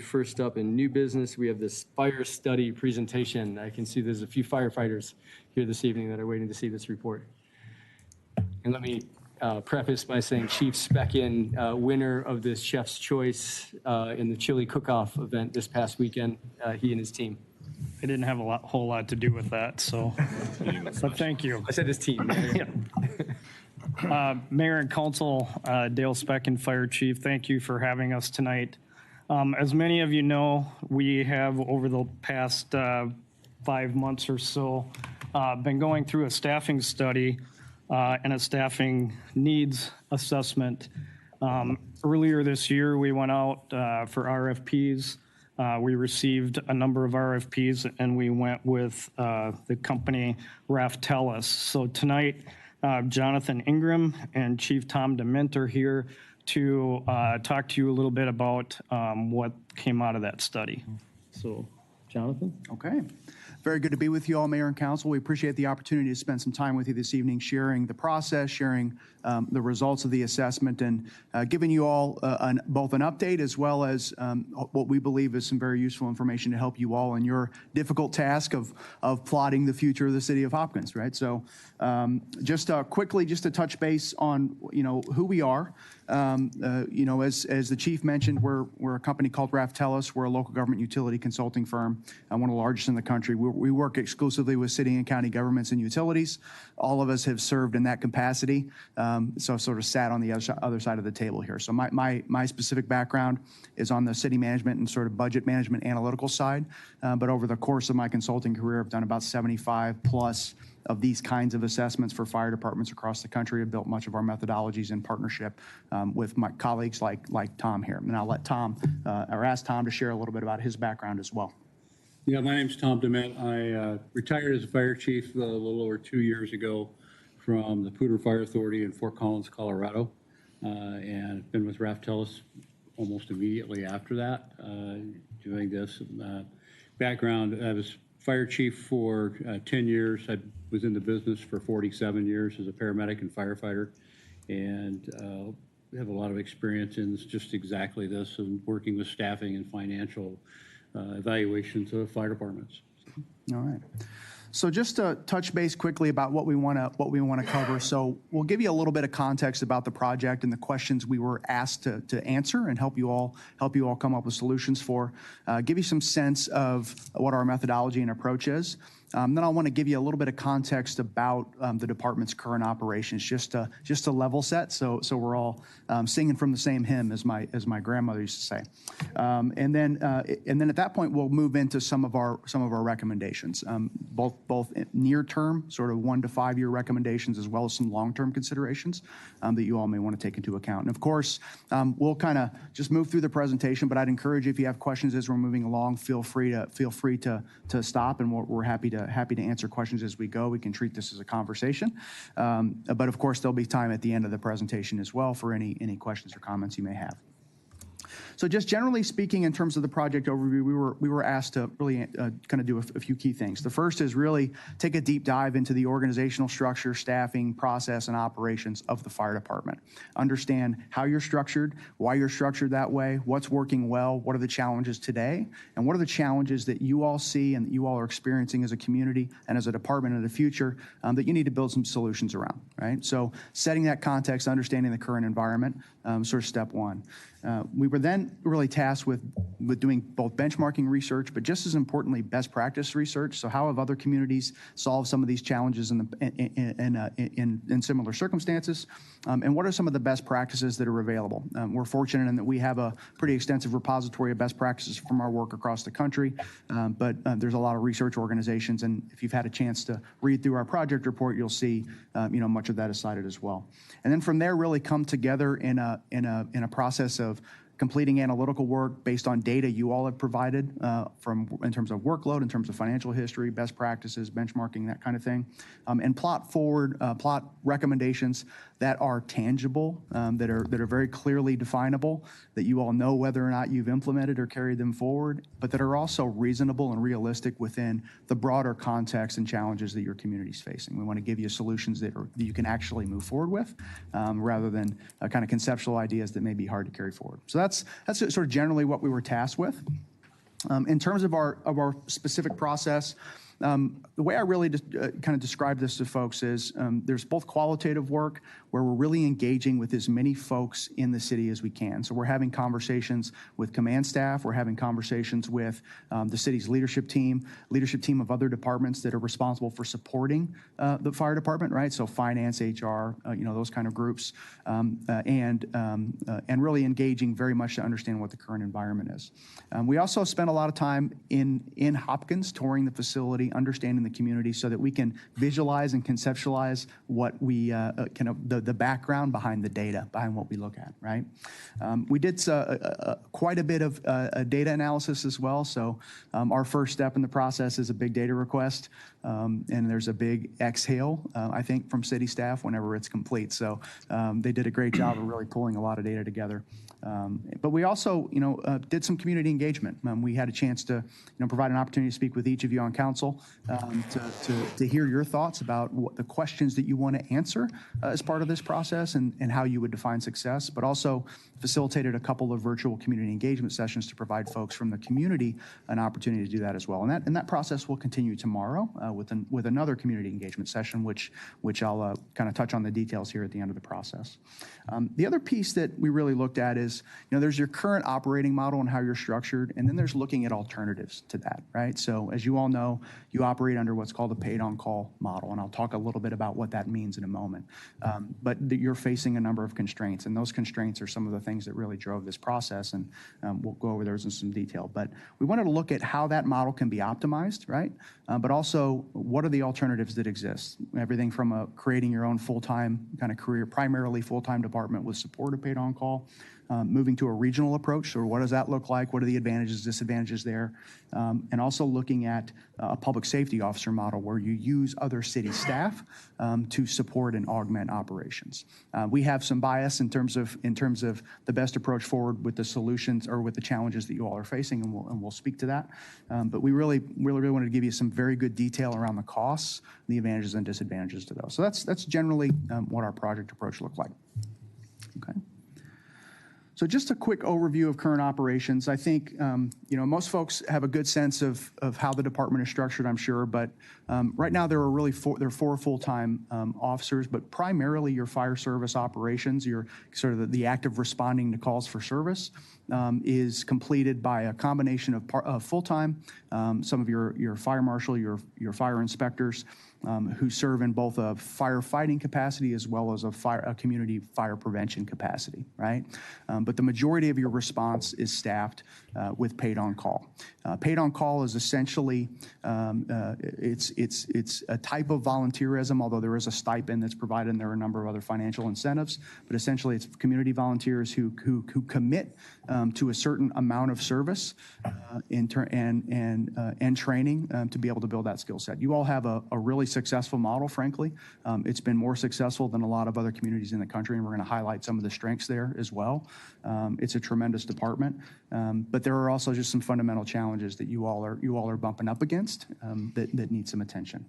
First up in new business, we have this fire study presentation. I can see there's a few firefighters here this evening that are waiting to see this report. And let me preface by saying Chief Speckin, winner of this Chef's Choice in the chili cook-off event this past weekend, he and his team. I didn't have a whole lot to do with that, so but thank you. I said his team. Yeah. Mayor and Council, Dale Speckin, Fire Chief, thank you for having us tonight. As many of you know, we have over the past 5 months or so been going through a staffing study and a staffing needs assessment. Earlier this year, we went out for RFPs. We received a number of RFPs and we went with the company Raftellus. So tonight, Jonathan Ingram and Chief Tom DeMint are here to talk to you a little bit about what came out of that study. So, Jonathan? Okay. Very good to be with you all, Mayor and Council. We appreciate the opportunity to spend some time with you this evening, sharing the process, sharing the results of the assessment, and giving you all both an update as well as what we believe is some very useful information to help you all in your difficult task of plotting the future of the city of Hopkins, right? So just quickly, just to touch base on, who we are. As the chief mentioned, we're a company called Raftellus. We're a local government utility consulting firm, one of the largest in the country. We work exclusively with city and county governments and utilities. All of us have served in that capacity, so I've sort of sat on the other side of the table here. So my specific background is on the city management and sort of budget management analytical side, but over the course of my consulting career, I've done about 75 plus of these kinds of assessments for fire departments across the country. I've built much of our methodologies in partnership with my colleagues like Tom here. And I'll let Tom, or ask Tom to share a little bit about his background as well. Yeah, my name's Tom DeMint. I retired as a fire chief a little over 2 years ago from the Poudre Fire Authority in Fort Collins, Colorado, and been with Raftellus almost immediately after that, doing this. Background, I was fire chief for 10 years. I was in the business for 47 years as a paramedic and firefighter, and have a lot of experience in just exactly this and working with staffing and financial evaluations of fire departments. All right. So just to touch base quickly about what we want to cover. So we'll give you a little bit of context about the project and the questions we were asked to answer, and help you all come up with solutions for. Give you some sense of what our methodology and approach is. Then I want to give you a little bit of context about the department's current operations, just to level set, so we're all singing from the same hymn, as my grandmother used to say. And then at that point we'll move into some of our recommendations, both near term, sort of 1 to 5 year recommendations, as well as some long term considerations that you all may want to take into account. And of course, we'll kind of just move through the presentation, but I'd encourage you, if you have questions as we're moving along, feel free to stop, and we're happy to answer questions as we go. We can treat this as a conversation, but of course there'll be time at the end of the presentation as well for any questions or comments you may have. So just generally speaking, in terms of the project overview, we were asked to really kind of do a few key things. The first is really take a deep dive into the organizational structure, staffing, process, and operations of the fire department. Understand how you're structured, why you're structured that way, what's working well, what are the challenges today, and what are the challenges that you all see and that you all are experiencing as a community and as a department in the future that you need to build some solutions around, right? So setting that context, understanding the current environment, sort of step one. We were then really tasked with doing both benchmarking research, but just as importantly, best practice research. So how have other communities solved some of these challenges in similar circumstances? And what are some of the best practices that are available? We're fortunate in that we have a pretty extensive repository of best practices from our work across the country, but there's a lot of research organizations, and if you've had a chance to read through our project report, you'll see much of that is cited as well. And then from there, really come together in a process of completing analytical work based on data you all have provided in terms of workload, in terms of financial history, best practices, benchmarking, that kind of thing, and plot recommendations that are tangible, that are very clearly definable, that you all know whether or not you've implemented or carried them forward, but that are also reasonable and realistic within the broader context and challenges that your community is facing. We want to give you solutions that you can actually move forward with, rather than kind of conceptual ideas that may be hard to carry forward. So that's sort of generally what we were tasked with. In terms of our specific process, the way I really kind of describe this to folks is there's both qualitative work where we're really engaging with as many folks in the city as we can. So we're having conversations with command staff, we're having conversations with the city's leadership team of other departments that are responsible for supporting the fire department, right? So finance, HR, those kind of groups, and really engaging very much to understand what the current environment is. We also spent a lot of time in Hopkins touring the facility, understanding the community so that we can visualize and conceptualize what we the background behind the data, behind what we look at, right? We did quite a bit of data analysis as well. So our first step in the process is a big data request, and there's a big exhale, I think, from city staff whenever it's complete. So they did a great job of really pulling a lot of data together. But we also, did some community engagement. We had a chance to, provide an opportunity to speak with each of you on council to hear your thoughts about what the questions that you want to answer as part of this process and how you would define success, but also facilitated a couple of virtual community engagement sessions to provide folks from the community an opportunity to do that as well. And that process will continue tomorrow with another community engagement session, which I'll kind of touch on the details here at the end of the process. The other piece that we really looked at is, there's your current operating model and how you're structured, and then there's looking at alternatives to that, right? So as you all know, you operate under what's called a paid-on-call model, and I'll talk a little bit about what that means in a moment. But you're facing a number of constraints, and those constraints are some of the things that really drove this process, and we'll go over those in some detail. But we wanted to look at how that model can be optimized, right? But also, what are the alternatives that exist? Everything from creating your own full-time kind of career, primarily full-time department with support of paid-on-call, moving to a regional approach. So what does that look like? What are the advantages, disadvantages there? And also looking at a public safety officer model where you use other city staff to support and augment operations. We have some bias in terms of the best approach forward with the solutions or with the challenges that you all are facing, and we'll speak to that. But we really wanted to give you some very good detail around the costs, the advantages and disadvantages to those. So that's generally what our project approach looked like. Okay. So just a quick overview of current operations. I think, most folks have a good sense of how the department is structured, I'm sure, but right now there are four full-time officers, but primarily your fire service operations, your sort of the active responding to calls for service is completed by a combination of full-time, some of your fire marshal, your fire inspectors, who serve in both a firefighting capacity as well as a community fire prevention capacity, right? But the majority of your response is staffed with paid-on-call. Paid-on-call is essentially, it's a type of volunteerism, although there is a stipend that's provided and there are a number of other financial incentives, but essentially it's community volunteers who commit to a certain amount of service and training to be able to build that skill set. You all have a really successful model, frankly. It's been more successful than a lot of other communities in the country, and we're going to highlight some of the strengths there as well. It's a tremendous department, but there are also just some fundamental challenges that you all are bumping up against that need some attention.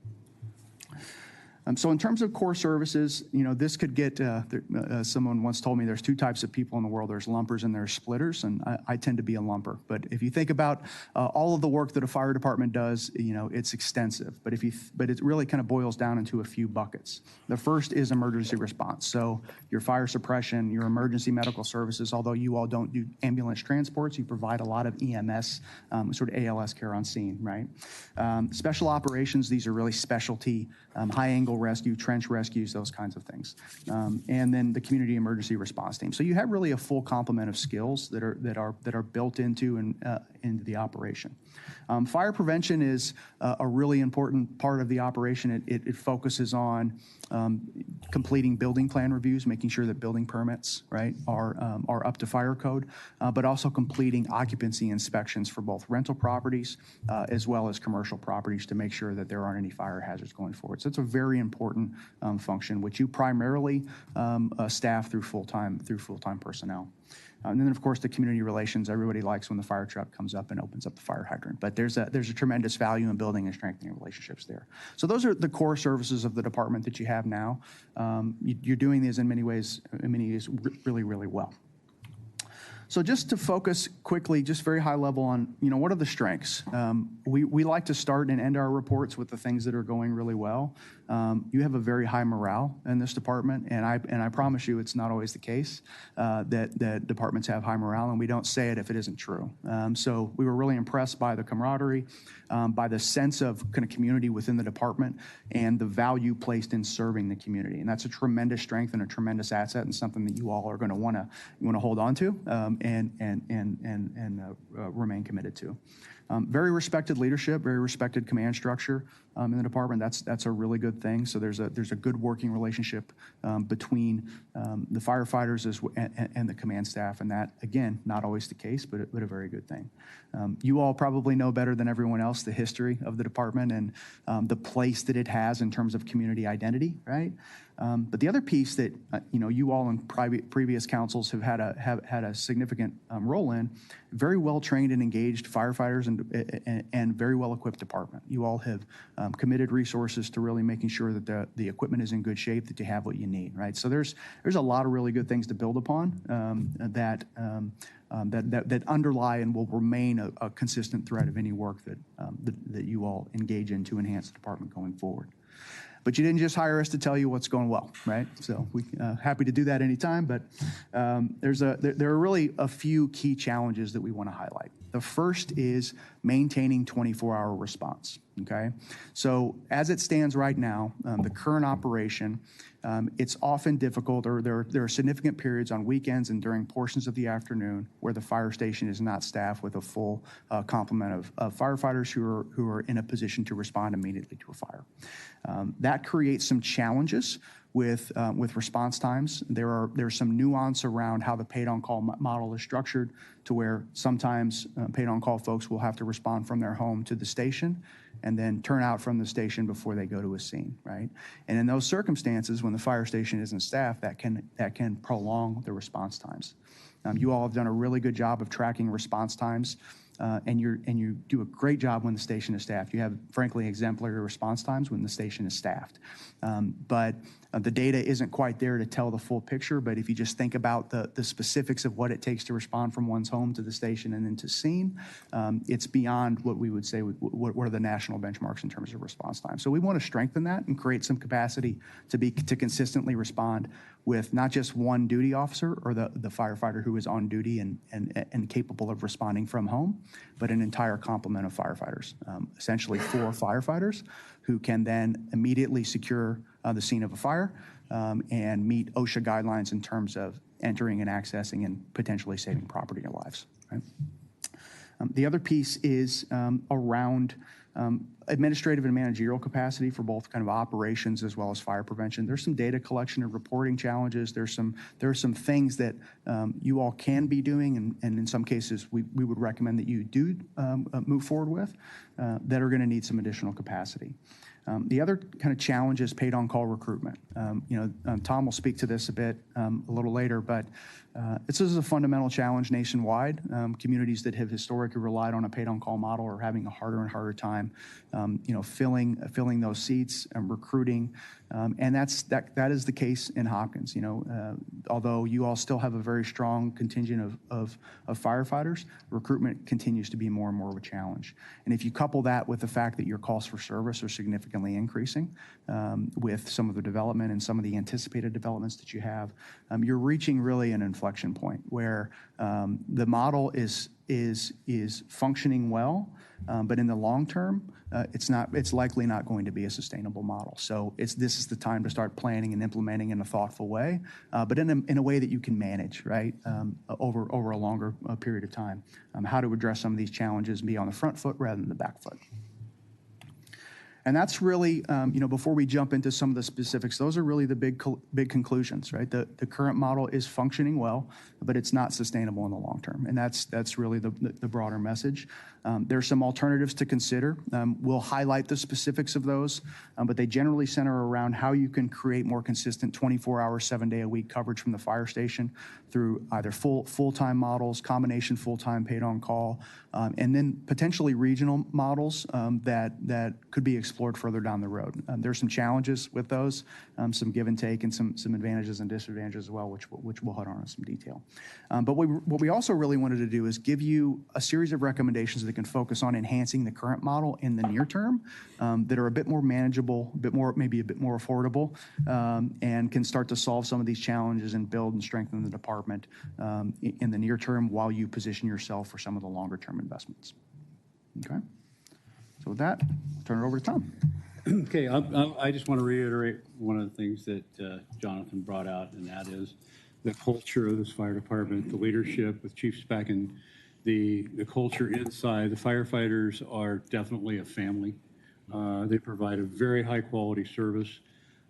So in terms of core services, this could get, someone once told me there's two types of people in the world. There's lumpers and there's splitters, and I tend to be a lumper. But if you think about all of the work that a fire department does, it's extensive. But it really kind of boils down into a few buckets. The first is emergency response. So your fire suppression, your emergency medical services, although you all don't do ambulance transports, you provide a lot of EMS, sort of ALS care on scene, right? Special operations, these are really specialty, high-angle rescue, trench rescues, those kinds of things. And then the community emergency response team. So you have really a full complement of skills that are built into the operation. Fire prevention is a really important part of the operation. It focuses on completing building plan reviews, making sure that building permits, right, are up to fire code, but also completing occupancy inspections for both rental properties as well as commercial properties to make sure that there aren't any fire hazards going forward. So it's a very important function, which you primarily staff through full-time personnel. And then, of course, the community relations. Everybody likes when the fire truck comes up and opens up the fire hydrant. But there's a tremendous value in building and strengthening relationships there. So those are the core services of the department that you have now. You're doing these in many ways really, really well. So just to focus quickly, just very high level on, what are the strengths? We like to start and end our reports with the things that are going really well. You have a very high morale in this department, and I promise you it's not always the case that departments have high morale, and we don't say it if it isn't true. So we were really impressed by the camaraderie, by the sense of kind of community within the department, and the value placed in serving the community. And that's a tremendous strength and a tremendous asset, and something that you all are going to want to hold on to and remain committed to. Very respected leadership, very respected command structure in the department. That's a really good thing. So there's a good working relationship between the firefighters and the command staff, and that, again, not always the case, but a very good thing. You all probably know better than everyone else the history of the department and the place that it has in terms of community identity, right? But the other piece that you all in previous councils have had a significant role in, very well trained and engaged firefighters and very well equipped department. You all have committed resources to really making sure that the equipment is in good shape, that you have what you need, right? So there's a lot of really good things to build upon that underlie and will remain a consistent thread of any work that you all engage in to enhance the department going forward. But you didn't just hire us to tell you what's going well, right? So we happy to do that anytime, but there are really a few key challenges that we want to highlight. The first is maintaining 24-hour response, okay? So as it stands right now, the current operation, it's often difficult, or there are significant periods on weekends and during portions of the afternoon where the fire station is not staffed with a full complement of firefighters who are in a position to respond immediately to a fire. That creates some challenges with response times. There's some nuance around how the paid-on-call model is structured, to where sometimes paid-on-call folks will have to respond from their home to the station and then turn out from the station before they go to a scene, right? And in those circumstances, when the fire station isn't staffed, that can prolong the response times. You all have done a really good job of tracking response times, and you do a great job when the station is staffed. You have, frankly, exemplary response times when the station is staffed. But the data isn't quite there to tell the full picture, but if you just think about the specifics of what it takes to respond from one's home to the station and then to scene, it's beyond what we would say what are the national benchmarks in terms of response time. So we want to strengthen that and create some capacity to consistently respond with not just one duty officer or the firefighter who is on duty and capable of responding from home, but an entire complement of firefighters, essentially 4 firefighters who can then immediately secure the scene of a fire and meet OSHA guidelines in terms of entering and accessing and potentially saving property or lives, right? The other piece is around administrative and managerial capacity for both kind of operations as well as fire prevention. There's some data collection and reporting challenges. There are some things that you all can be doing, and in some cases we would recommend that you do move forward with that are going to need some additional capacity. The other kind of challenge is paid-on-call recruitment. Tom will speak to this a bit a little later, but this is a fundamental challenge nationwide. Communities that have historically relied on a paid-on-call model are having a harder and harder time, filling those seats and recruiting, and that is the case in Hopkins. Although you all still have a very strong contingent of firefighters, recruitment continues to be more and more of a challenge. And if you couple that with the fact that your calls for service are significantly increasing with some of the development and some of the anticipated developments that you have, you're reaching really an inflection point where the model is functioning well, but in the long term, it's likely not going to be a sustainable model. So this is the time to start planning and implementing in a thoughtful way, but in a way that you can manage, right, over a longer period of time. How to address some of these challenges and be on the front foot rather than the back foot. And that's really, before we jump into some of the specifics, those are really the big conclusions, right? The current model is functioning well, but it's not sustainable in the long term. And that's really the broader message. There's some alternatives to consider. We'll highlight the specifics of those, but they generally center around how you can create more consistent 24-hour, 7-day-a-week coverage from the fire station through either full-time models, combination full-time paid on call, and then potentially regional models that could be explored explored further down the road. There's some challenges with those, some give and take, and some advantages and disadvantages as well, which we'll hit on in some detail. But what we also really wanted to do is give you a series of recommendations that can focus on enhancing the current model in the near term, that are a bit more manageable, maybe a bit more affordable, and can start to solve some of these challenges and build and strengthen the department in the near term while you position yourself for some of the longer term investments. Okay? So with that, I'll turn it over to Tom. Okay, I just want to reiterate one of the things that Jonathan brought out, and that is the culture of this fire department, the leadership with Chief Speck, and the culture inside. The firefighters are definitely a family. They provide a very high quality service.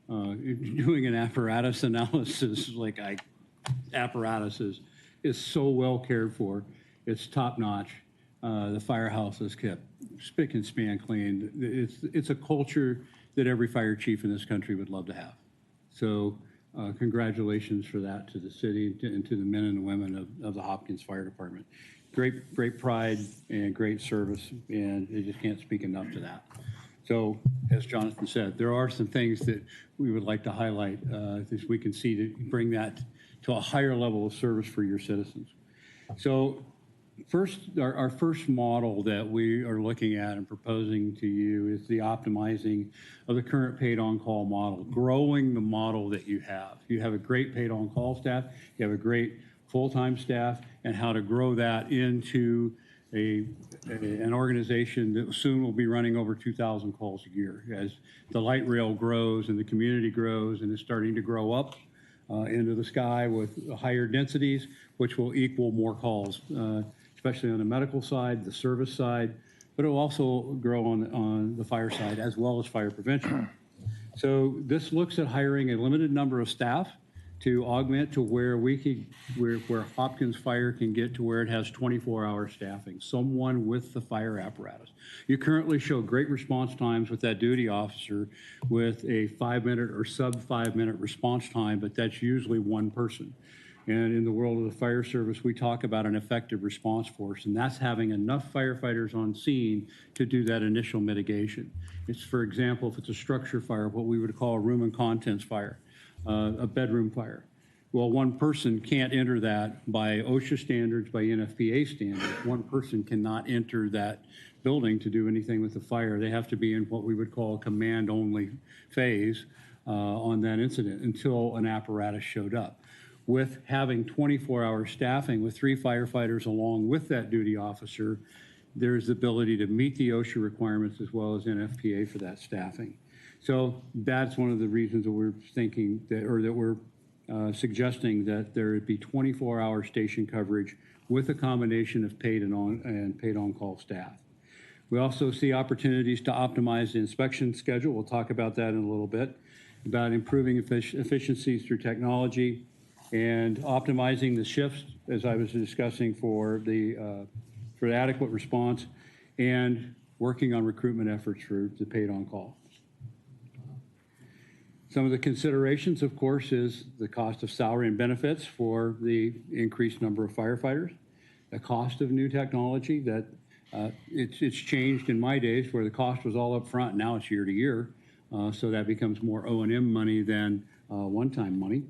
Doing an apparatus analysis, apparatus is so well cared for. It's top notch. The firehouse is kept spick and span clean. It's a culture that every fire chief in this country would love to have. So congratulations for that to the city and to the men and women of the Hopkins Fire Department. Great pride and great service, and I just can't speak enough to that. So as Jonathan said, there are some things that we would like to highlight as we can see to bring that to a higher level of service for your citizens. So first, our first model that we are looking at and proposing to you is the optimizing of the current paid on-call model, growing the model that you have. You have a great paid on-call staff, you have a great full-time staff, and how to grow that into an organization that soon will be running over 2,000 calls a year as the light rail grows and the community grows and is starting to grow up into the sky with higher densities, which will equal more calls, especially on the medical side, the service side, but it will also grow on the fire side as well as fire prevention. So this looks at hiring a limited number of staff to augment to where where Hopkins Fire can get to where it has 24-hour staffing, someone with the fire apparatus. You currently show great response times with that duty officer with a 5-minute or sub 5-minute response time, but that's usually one person. And in the world of the fire service, we talk about an effective response force, and that's having enough firefighters on scene to do that initial mitigation. It's, for example, if it's a structure fire, what we would call a room and contents fire, a bedroom fire. Well, one person can't enter that by OSHA standards, by NFPA standards. One person cannot enter that building to do anything with the fire. They have to be in what we would call a command-only phase on that incident until an apparatus showed up. With having 24-hour staffing with 3 firefighters along with that duty officer, there's the ability to meet the OSHA requirements as well as NFPA for that staffing. So that's one of the reasons that we're thinking that, or that we're suggesting that there be 24-hour station coverage with a combination of paid and paid on-call staff. We also see opportunities to optimize the inspection schedule. We'll talk about that in a little bit, about improving efficiencies through technology and optimizing the shifts, as I was discussing, for the adequate response, and working on recruitment efforts for the paid on-call. Some of the considerations, of course, is the cost of salary and benefits for the increased number of firefighters, the cost of new technology that it's changed in my days where the cost was all up front, now it's year to year. So that becomes more O&M money than one-time money.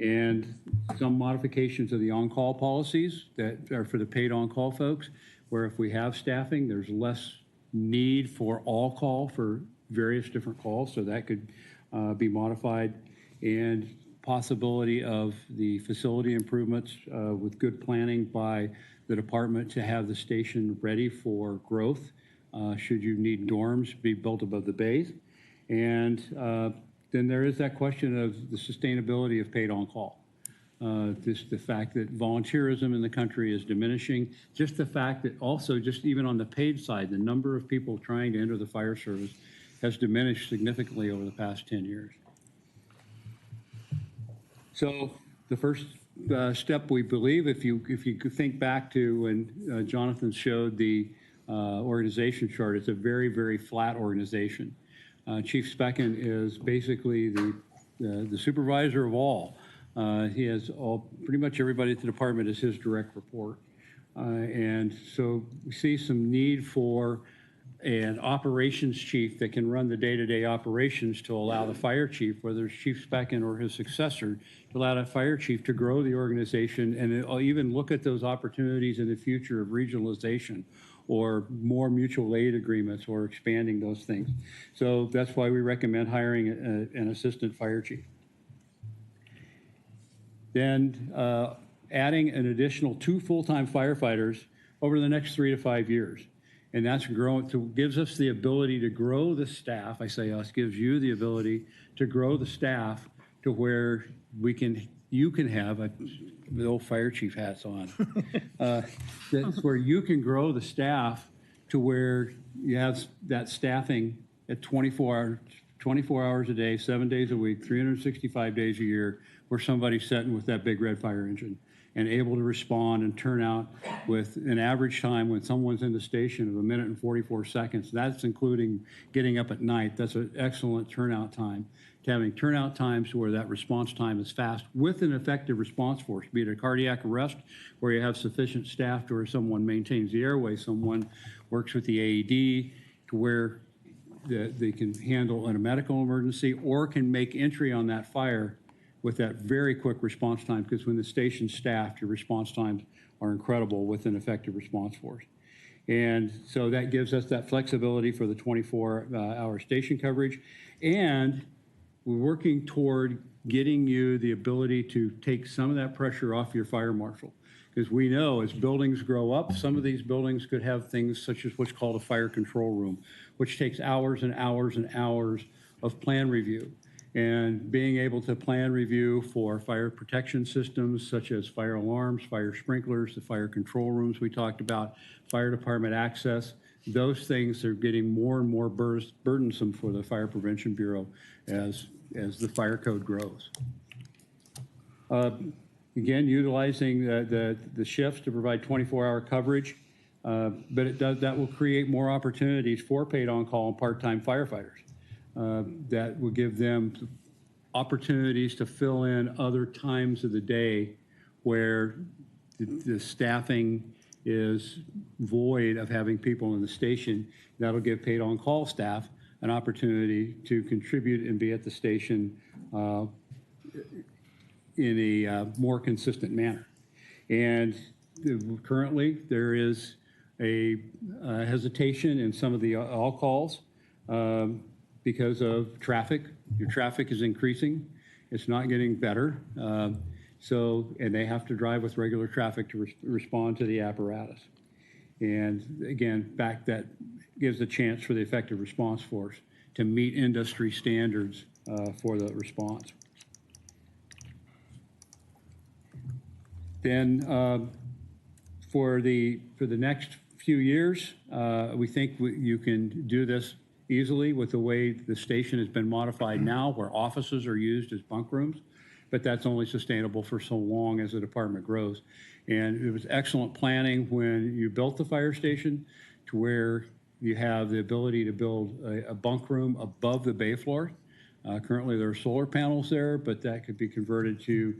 And some modifications of the on-call policies that are for the paid on-call folks, where if we have staffing, there's less need for all call for various different calls, so that could be modified, and possibility of the facility improvements with good planning by the department to have the station ready for growth should you need dorms be built above the bays. And then there is that question of the sustainability of paid on-call. Just the fact that volunteerism in the country is diminishing, just the fact that also just even on the paid side, the number of people trying to enter the fire service has diminished significantly over the past 10 years. So the first step, we believe, if you think back to when Jonathan showed the organization chart, it's a very, very flat organization. Chief Specken is basically the supervisor of all. He has pretty much everybody at the department is his direct report. And so we see some need for an operations chief that can run the day-to-day operations to allow the fire chief, whether it's Chief Specken or his successor, to allow that fire chief to grow the organization and even look at those opportunities in the future of regionalization or more mutual aid agreements or expanding those things. So that's why we recommend hiring an assistant fire chief. Then adding an additional 2 full-time firefighters over the next 3 to 5 years. And that's gives us the ability to grow the staff. I say us, gives you the ability to grow the staff to where you can have the old fire chief hats on. That's where you can grow the staff to where you have that staffing at 24 hours a day, 7 days a week, 365 days a year, where somebody's sitting with that big red fire engine and able to respond and turn out with an average time when someone's in the station of 1 minute and 44 seconds. That's including getting up at night. That's an excellent turnout time. To having turnout times where that response time is fast with an effective response force, be it a cardiac arrest where you have sufficient staff to where someone maintains the airway, someone works with the AED to where they can handle in a medical emergency or can make entry on that fire with that very quick response time, because when the station's staffed, your response times are incredible with an effective response force. And so that gives us that flexibility for the 24-hour station coverage. And we're working toward getting you the ability to take some of that pressure off your fire marshal. Because we know as buildings grow up, some of these buildings could have things such as what's called a fire control room, which takes hours and hours and hours of plan review. And being able to plan review for fire protection systems such as fire alarms, fire sprinklers, the fire control rooms we talked about, fire department access, those things are getting more and more burdensome for the Fire Prevention Bureau as the fire code grows. Again, utilizing the shifts to provide 24-hour coverage, but that will create more opportunities for paid on-call and part-time firefighters. That will give them opportunities to fill in other times of the day where the staffing is void of having people in the station. That'll give paid on-call staff an opportunity to contribute and be at the station in a more consistent manner. And currently there is a hesitation in some of the all-calls because of traffic. Your traffic is increasing. It's not getting better. And they have to drive with regular traffic to respond to the apparatus. And again, that gives a chance for the effective response force to meet industry standards for the response. Then for the next few years, we think you can do this easily with the way the station has been modified now, where offices are used as bunk rooms, but that's only sustainable for so long as the department grows. And it was excellent planning when you built the fire station to where you have the ability to build a bunk room above the bay floor. Currently there are solar panels there, but that could be converted to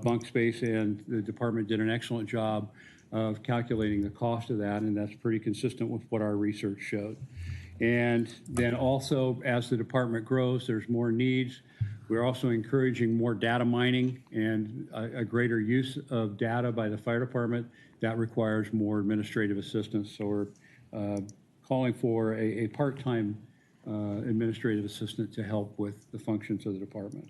bunk space, and the department did an excellent job of calculating the cost of that, and that's pretty consistent with what our research showed. And then also, as the department grows, there's more needs. We're also encouraging more data mining and a greater use of data by the fire department. That requires more administrative assistance. So we're calling for a part-time administrative assistant to help with the functions of the department.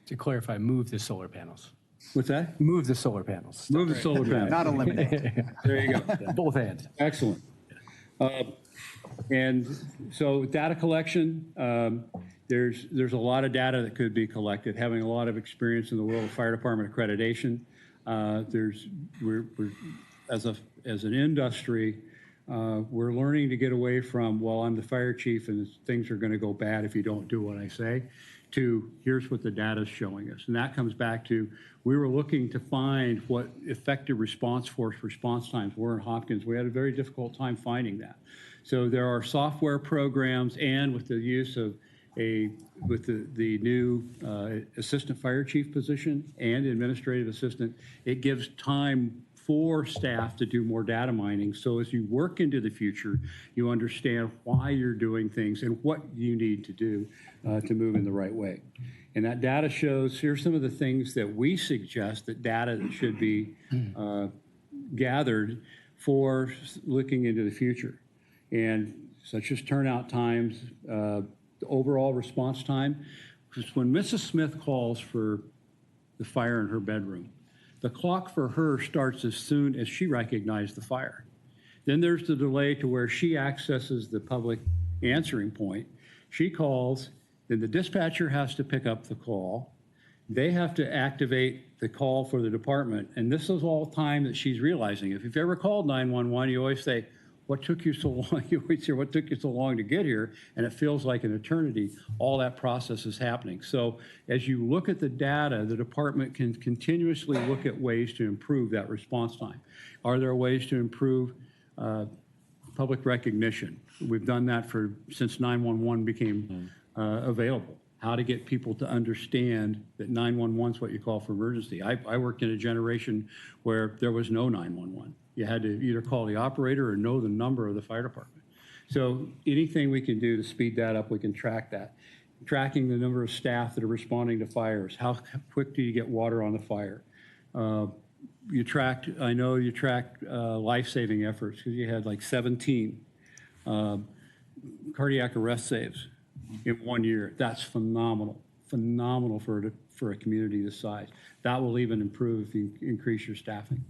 To clarify, move the solar panels. What's that? Move the solar panels. Move the solar panels. Not eliminate. There you go. Both hands. Excellent. And so data collection, there's a lot of data that could be collected. Having a lot of experience in the world of fire department accreditation, we're as an industry, we're learning to get away from, well, I'm the fire chief and things are going to go bad if you don't do what I say, to here's what the data is showing us. And that comes back to, we were looking to find what effective response force response times were in Hopkins. We had a very difficult time finding that. So there are software programs, and with the use of the new assistant fire chief position and administrative assistant, it gives time for staff to do more data mining. So as you work into the future, you understand why you're doing things and what you need to do to move in the right way. And that data shows, here's some of the things that we suggest that data should be gathered for looking into the future. And such as turnout times, the overall response time. Because when Mrs. Smith calls for the fire in her bedroom, the clock for her starts as soon as she recognized the fire. Then there's the delay to where she accesses the public answering point. She calls, then the dispatcher has to pick up the call. They have to activate the call for the department. And this is all time that she's realizing. If you've ever called 911, you always say, what took you so long? You always hear, what took you so long to get here? And it feels like an eternity. All that process is happening. So as you look at the data, the department can continuously look at ways to improve that response time. Are there ways to improve public recognition? We've done that since 911 became available. How to get people to understand that 911 is what you call for emergency. I worked in a generation where there was no 911. You had to either call the operator or know the number of the fire department. So anything we can do to speed that up, we can track that. Tracking the number of staff that are responding to fires. How quick do you get water on the fire? I know you tracked life-saving efforts because you had like 17 cardiac arrest saves in 1 year. That's phenomenal, phenomenal for a community this size. That will even improve if you increase your staffing.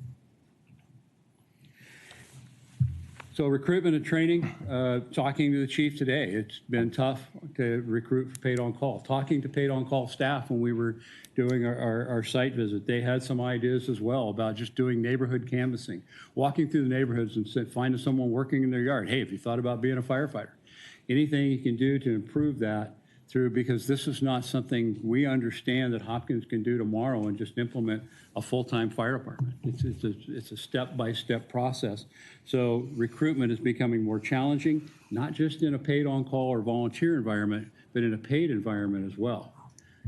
So recruitment and training, talking to the chief today, it's been tough to recruit for paid on-call. Talking to paid on-call staff when we were doing our site visit, they had some ideas as well about just doing neighborhood canvassing, walking through the neighborhoods and finding someone working in their yard. Hey, have you thought about being a firefighter? Anything you can do to improve that because this is not something we understand that Hopkins can do tomorrow and just implement a full-time fire department. It's a step-by-step process. So recruitment is becoming more challenging, not just in a paid on-call or volunteer environment, but in a paid environment as well.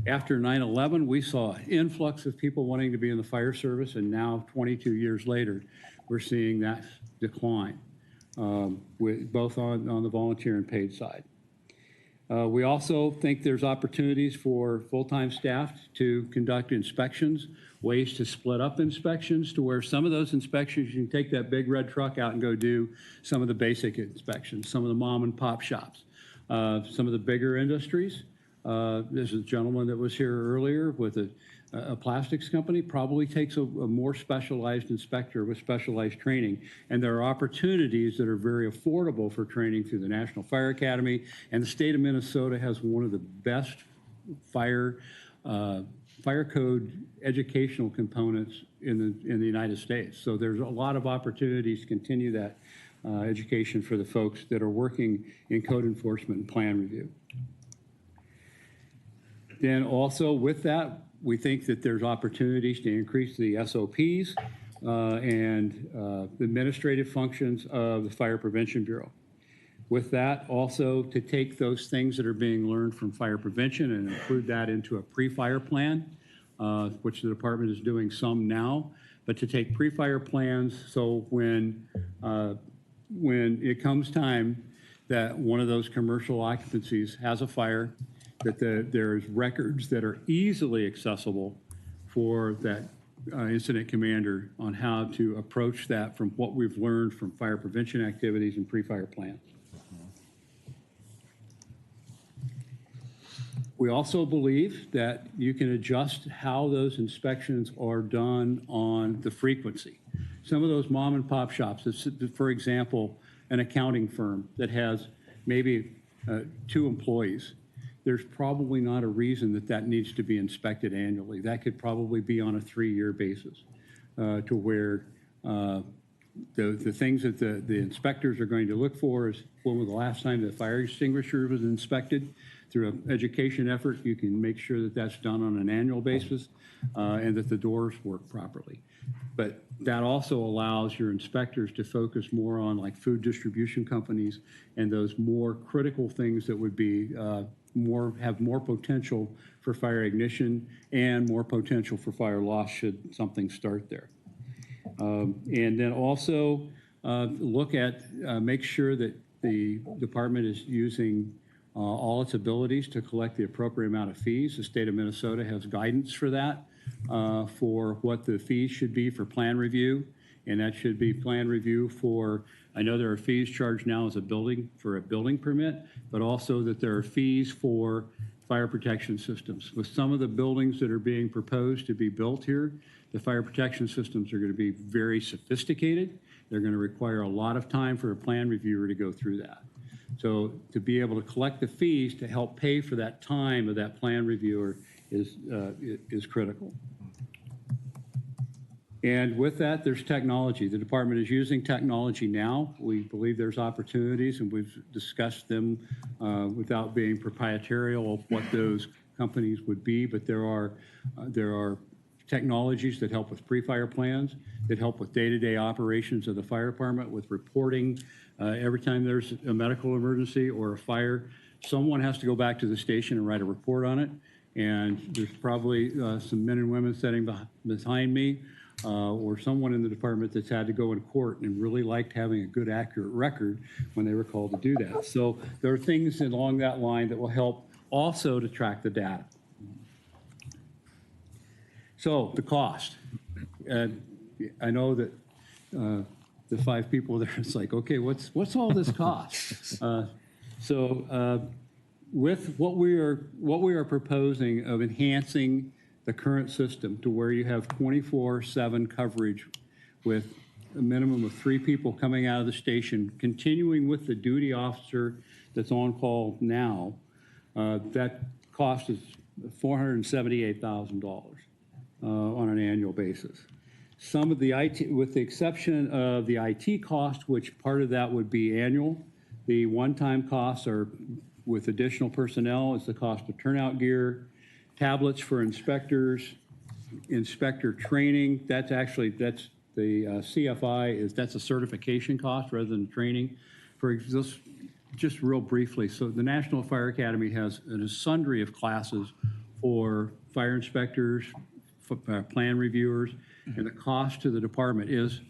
After 9/11, we saw an influx of people wanting to be in the fire service, and now 22 years later, we're seeing that decline, both on the volunteer and paid side. We also think there's opportunities for full-time staff to conduct inspections, ways to split up inspections to where some of those inspections, you can take that big red truck out and go do some of the basic inspections, some of the mom and pop shops, some of the bigger industries. There's a gentleman that was here earlier with a plastics company, probably takes a more specialized inspector with specialized training. And there are opportunities that are very affordable for training through the National Fire Academy. And the state of Minnesota has one of the best fire code educational components in the United States. So there's a lot of opportunities to continue that education for the folks that are working in code enforcement and plan review. Then also with that, we think that there's opportunities to increase the SOPs and the administrative functions of the Fire Prevention Bureau. With that, also to take those things that are being learned from fire prevention and include that into a pre-fire plan, which the department is doing some now, but to take pre-fire plans so when it comes time that one of those commercial occupancies has a fire, that there's records that are easily accessible for that incident commander on how to approach that from what we've learned from fire prevention activities and pre-fire plans. We also believe that you can adjust how those inspections are done on the frequency. Some of those mom and pop shops, for example, an accounting firm that has maybe 2 employees, there's probably not a reason that needs to be inspected annually. That could probably be on a 3-year basis to where the things that the inspectors are going to look for is when was the last time the fire extinguisher was inspected. Through an education effort, you can make sure that that's done on an annual basis and that the doors work properly. But that also allows your inspectors to focus more on like food distribution companies and those more critical things that would be have more potential for fire ignition and more potential for fire loss should something start there. And then also look at, make sure that the department is using all its abilities to collect the appropriate amount of fees. The state of Minnesota has guidance for that, for what the fees should be for plan review. And that should be plan review for, I know there are fees charged now as a building, for a building permit, but also that there are fees for fire protection systems. With some of the buildings that are being proposed to be built here, the fire protection systems are going to be very sophisticated. They're going to require a lot of time for a plan reviewer to go through that. So to be able to collect the fees to help pay for that time of that plan reviewer is critical. And with that, there's technology. The department is using technology now. We believe there's opportunities, and we've discussed them without being proprietarial of what those companies would be. But there are technologies that help with pre-fire plans, that help with day-to-day operations of the fire department, with reporting. Every time there's a medical emergency or a fire, someone has to go back to the station and write a report on it. And there's probably some men and women sitting behind me, or someone in the department that's had to go in court and really liked having a good, accurate record when they were called to do that. So there are things along that line that will help also to track the data. So the cost. I know that the five people there, it's like, okay, what's all this cost? With what we are proposing of enhancing the current system to where you have 24/7 coverage with a minimum of 3 people coming out of the station, continuing with the duty officer that's on call now, that cost is $478,000 on an annual basis. Some of the IT, with the exception of the IT cost, which part of that would be annual, the one-time costs are with additional personnel. It's the cost of turnout gear, tablets for inspectors, inspector training. That's the CFI, that's a certification cost rather than training. For just real briefly, so the National Fire Academy has a sundry of classes for fire inspectors, plan reviewers, and the cost to the department is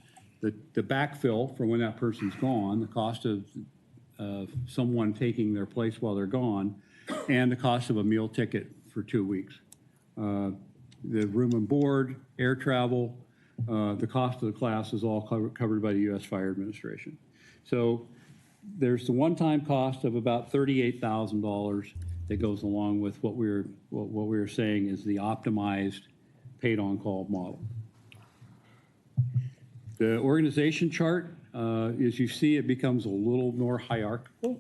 the backfill for when that person's gone, the cost of someone taking their place while they're gone, and the cost of a meal ticket for 2 weeks. The room and board, air travel, the cost of the class is all covered by the U.S. Fire Administration. So there's the one-time cost of about $38,000 that goes along with what we're saying is the optimized paid-on-call model. The organization chart, as you see, it becomes a little more hierarchical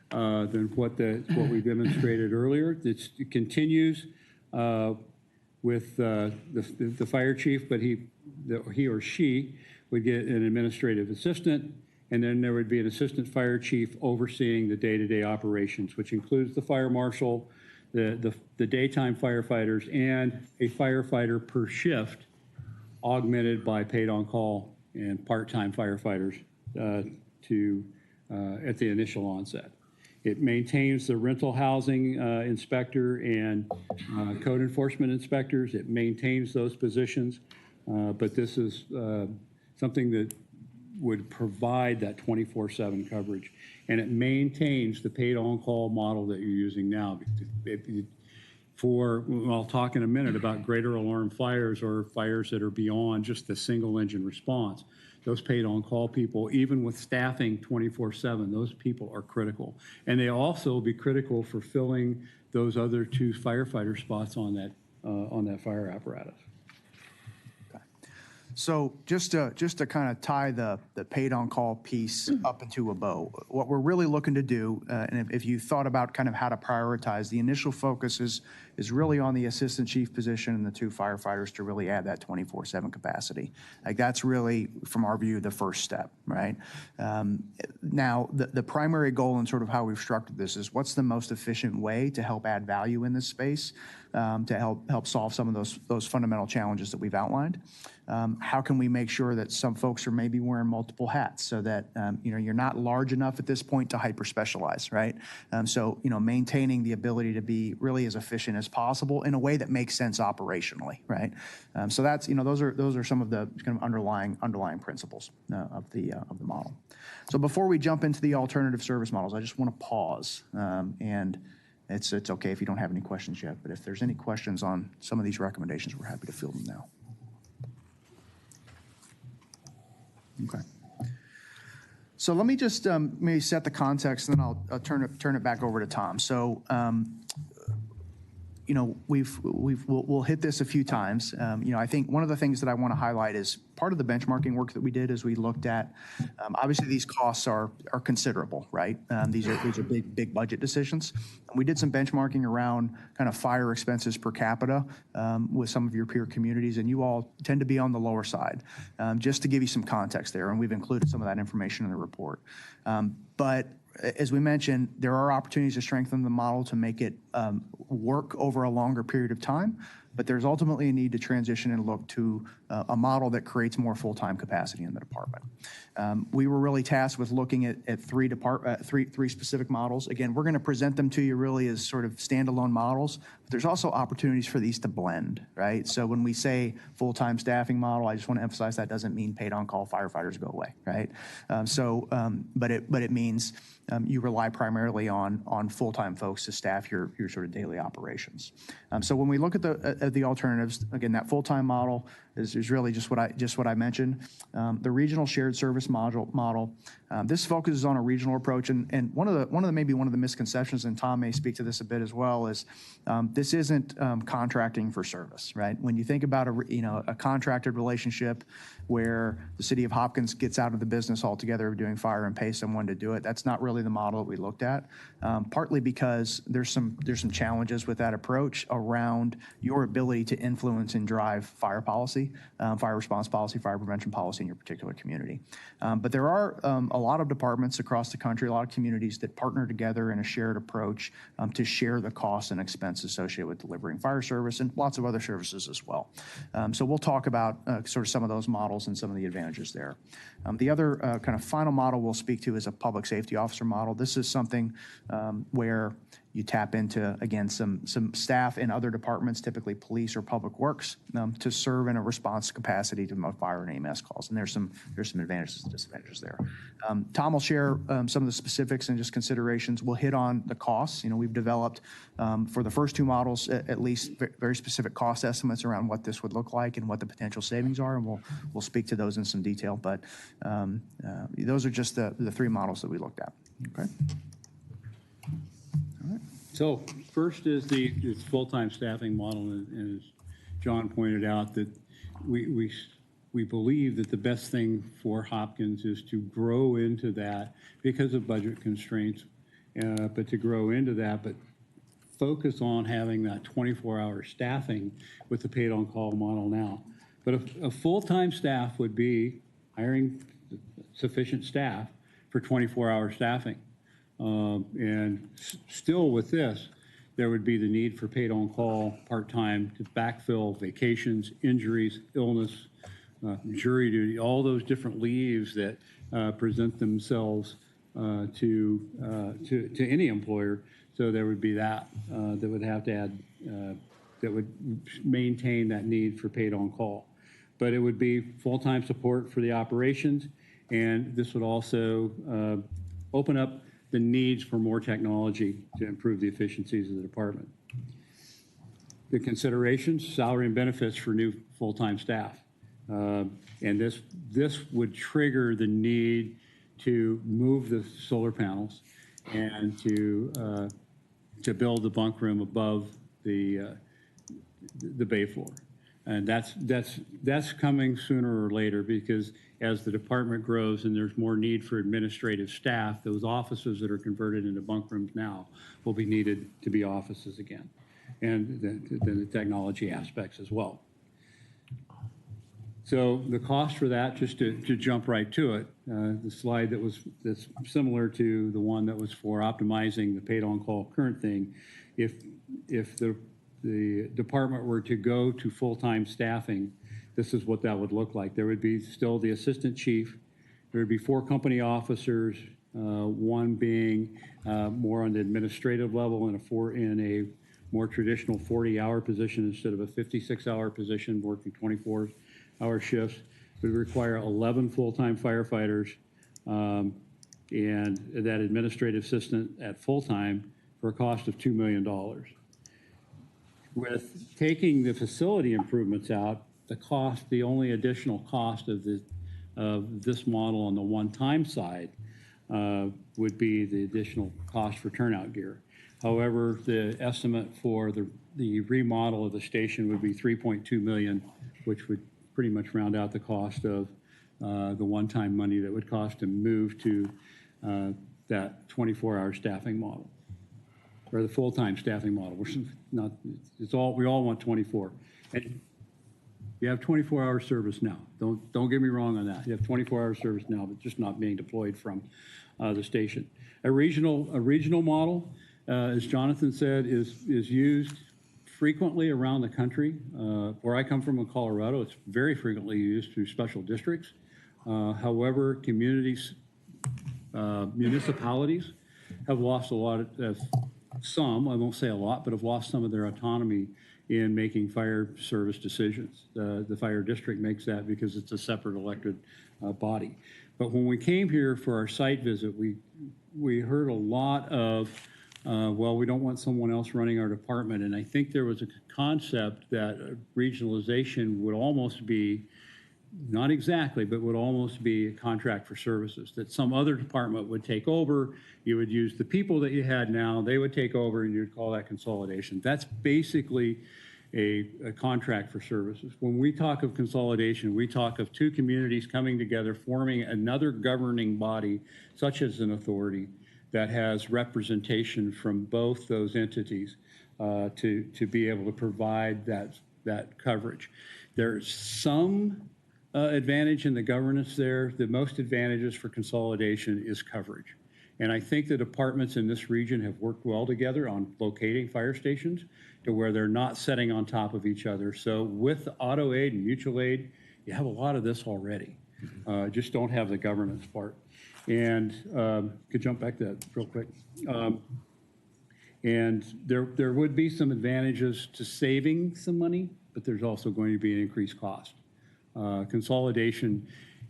than what we demonstrated earlier. It continues with the fire chief, but he or she would get an administrative assistant, and then there would be an assistant fire chief overseeing the day-to-day operations, which includes the fire marshal, the daytime firefighters, and a firefighter per shift, augmented by paid-on-call and part-time firefighters at the initial onset. It maintains the rental housing inspector and code enforcement inspectors. It maintains those positions, but this is something that would provide that 24/7 coverage. And it maintains the paid-on-call model that you're using now. I'll talk in a minute about greater alarm fires or fires that are beyond just the single engine response. Those paid-on-call people, even with staffing 24/7, those people are critical. And they also will be critical for filling those other 2 firefighter spots on that fire apparatus. So just to kind of tie the paid-on-call piece up into a bow, what we're really looking to do, and if you thought about kind of how to prioritize, the initial focus is really on the assistant chief position and the 2 firefighters to really add that 24/7 capacity. Like that's really, from our view, the first step, right? Now, the primary goal and sort of how we've structured this is what's the most efficient way to help add value in this space, to help solve some of those fundamental challenges that we've outlined. how can we make sure that some folks are maybe wearing multiple hats so that, you're not large enough at this point to hyper specialize, right? So, maintaining the ability to be really as efficient as possible in a way that makes sense operationally, right? So that's, those are some of the kind of underlying principles of the model. So before we jump into the alternative service models, I just want to pause, and it's okay if you don't have any questions yet, but if there's any questions on some of these recommendations, we're happy to field them now. Okay. So let me just maybe set the context, and then I'll turn it back over to Tom. So, we'll hit this a few times. I think one of the things that I want to highlight is part of the benchmarking work that we did is we looked at, obviously these costs are considerable, right? These are big budget decisions. And we did some benchmarking around kind of fire expenses per capita with some of your peer communities, and you all tend to be on the lower side, just to give you some context there. And we've included some of that information in the report. But as we mentioned, there are opportunities to strengthen the model to make it work over a longer period of time, but there's ultimately a need to transition and look to a model that creates more full-time capacity in the department. We were really tasked with looking at three specific models. Again, we're going to present them to you really as sort of standalone models, but there's also opportunities for these to blend, right? So when we say full-time staffing model, I just want to emphasize that doesn't mean paid-on-call firefighters go away, right? But it means you rely primarily on full-time folks to staff your sort of daily operations. So when we look at the alternatives, again, that full-time model is really just what I mentioned. The regional shared service model, this focuses on a regional approach, and one of the misconceptions, and Tom may speak to this a bit as well, is this isn't contracting for service, right? When you think about a contracted relationship where the city of Hopkins gets out of the business altogether of doing fire and pay someone to do it, that's not really the model that we looked at. Partly because there's some challenges with that approach around your ability to influence and drive fire policy, fire response policy, fire prevention policy in your particular community. But there are a lot of departments across the country, a lot of communities that partner together in a shared approach to share the costs and expense associated with delivering fire service and lots of other services as well. So we'll talk about sort of some of those models and some of the advantages there. The other kind of final model we'll speak to is a public safety officer model. This is something where you tap into, again, some staff in other departments, typically police or public works, to serve in a response capacity to fire and EMS calls. And there's some advantages and disadvantages there. Tom will share some of the specifics and just considerations. We'll hit on the costs. We've developed for the first two models at least very specific cost estimates around what this would look like and what the potential savings are, and we'll speak to those in some detail. But those are just the three models that we looked at. Okay. So first is the full-time staffing model, and as John pointed out, that we believe that the best thing for Hopkins is to grow into that because of budget constraints, but to grow into that, but focus on having that 24-hour staffing with the paid-on-call model now. But a full-time staff would be hiring sufficient staff for 24-hour staffing. And still with this, there would be the need for paid-on-call part-time to backfill vacations, injuries, illness, jury duty, all those different leaves that present themselves to any employer. So there would be that would have to add, that would maintain that need for paid-on-call. But it would be full-time support for the operations, and this would also open up the needs for more technology to improve the efficiencies of the department. The considerations, salary and benefits for new full-time staff. And this would trigger the need to move the solar panels and to build the bunk room above the bay floor. And that's coming sooner or later, because as the department grows and there's more need for administrative staff, those offices that are converted into bunk rooms now will be needed to be offices again, and the technology aspects as well. So the cost for that, just to jump right to it, the slide that's similar to the one that was for optimizing the paid-on-call current thing, if the department were to go to full-time staffing, this is what that would look like. There would be still the assistant chief. There would be 4 company officers, one being more on the administrative level and in a more traditional 40-hour position instead of a 56-hour position, working 24-hour shifts. It would require 11 full-time firefighters and that administrative assistant at full-time for a cost of $2 million. With taking the facility improvements out, the only additional cost of this model on the one-time side would be the additional cost for turnout gear. However, the estimate for the remodel of the station would be $3.2 million, which would pretty much round out the cost of the one-time money that would cost to move to that 24-hour staffing model, or the full-time staffing model. We all want 24. And you have 24-hour service now. Don't get me wrong on that. You have 24-hour service now, but just not being deployed from the station. A regional model, as Jonathan said, is used frequently around the country. Where I come from in Colorado, it's very frequently used through special districts. However, municipalities have lost a lot of, some, I won't say a lot, but have lost some of their autonomy in making fire service decisions. The fire district makes that because it's a separate elected body. But when we came here for our site visit, we heard a lot of, well, we don't want someone else running our department. And I think there was a concept that regionalization would almost be, not exactly, but would almost be a contract for services, that some other department would take over. You would use the people that you had now, they would take over, and you'd call that consolidation. That's basically a contract for services. When we talk of consolidation, we talk of 2 communities coming together, forming another governing body, such as an authority, that has representation from both those entities to be able to provide that coverage. There's some advantage in the governance there. The most advantages for consolidation is coverage. And I think the departments in this region have worked well together on locating fire stations to where they're not setting on top of each other. So with auto aid and mutual aid, you have a lot of this already. Just don't have the governance part. And could jump back to that real quick. And there would be some advantages to saving some money, but there's also going to be an increased cost. Consolidation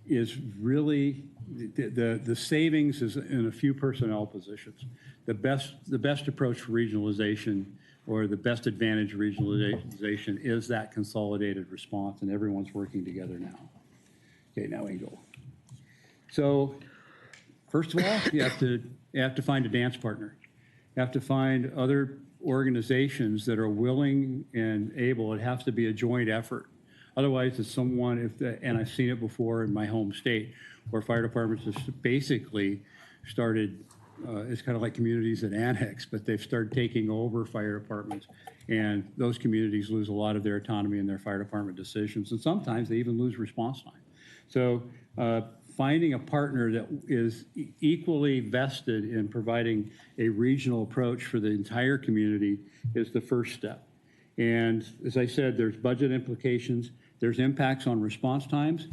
is really, the savings is in a few personnel positions. The best approach for regionalization, or the best advantage of regionalization, is that consolidated response, and everyone's working together now. Okay, now we go. So first of all, you have to find a dance partner. You have to find other organizations that are willing and able. It has to be a joint effort. Otherwise, it's someone, and I've seen it before in my home state, where fire departments have basically started, it's kind of like communities that annex, but they've started taking over fire departments, and those communities lose a lot of their autonomy in their fire department decisions, and sometimes they even lose response time. So finding a partner that is equally vested in providing a regional approach for the entire community is the first step. And as I said, there's budget implications. There's impacts on response times.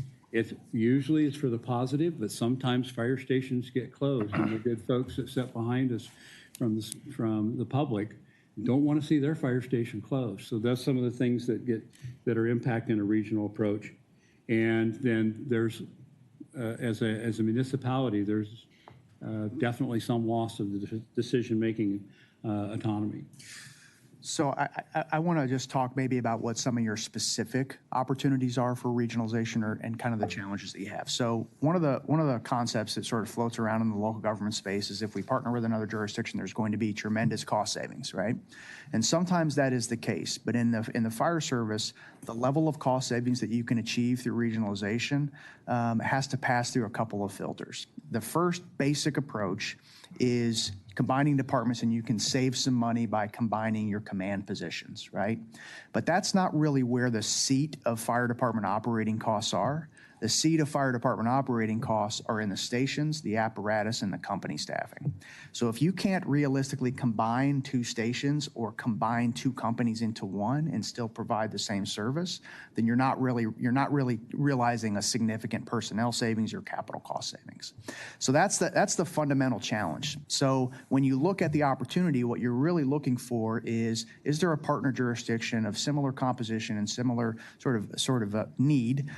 Usually it's for the positive, but sometimes fire stations get closed, and the good folks that sit behind us from the public don't want to see their fire station closed. So that's some of the things that are impacting a regional approach. And then there's, as a municipality, there's definitely some loss of the decision-making autonomy. So I want to just talk maybe about what some of your specific opportunities are for regionalization, and kind of the challenges that you have. So one of the concepts that sort of floats around in the local government space is if we partner with another jurisdiction, there's going to be tremendous cost savings, right? And sometimes that is the case, but in the fire service, the level of cost savings that you can achieve through regionalization has to pass through a couple of filters. The first basic approach is combining departments, and you can save some money by combining your command positions, right? But that's not really where the seat of fire department operating costs are. The seat of fire department operating costs are in the stations, the apparatus, and the company staffing. So if you can't realistically combine two stations or combine two companies into one and still provide the same service, then you're not really realizing a significant personnel savings or capital cost savings. So that's the fundamental challenge. So when you look at the opportunity, what you're really looking for is there a partner jurisdiction of similar composition and similar sort of a need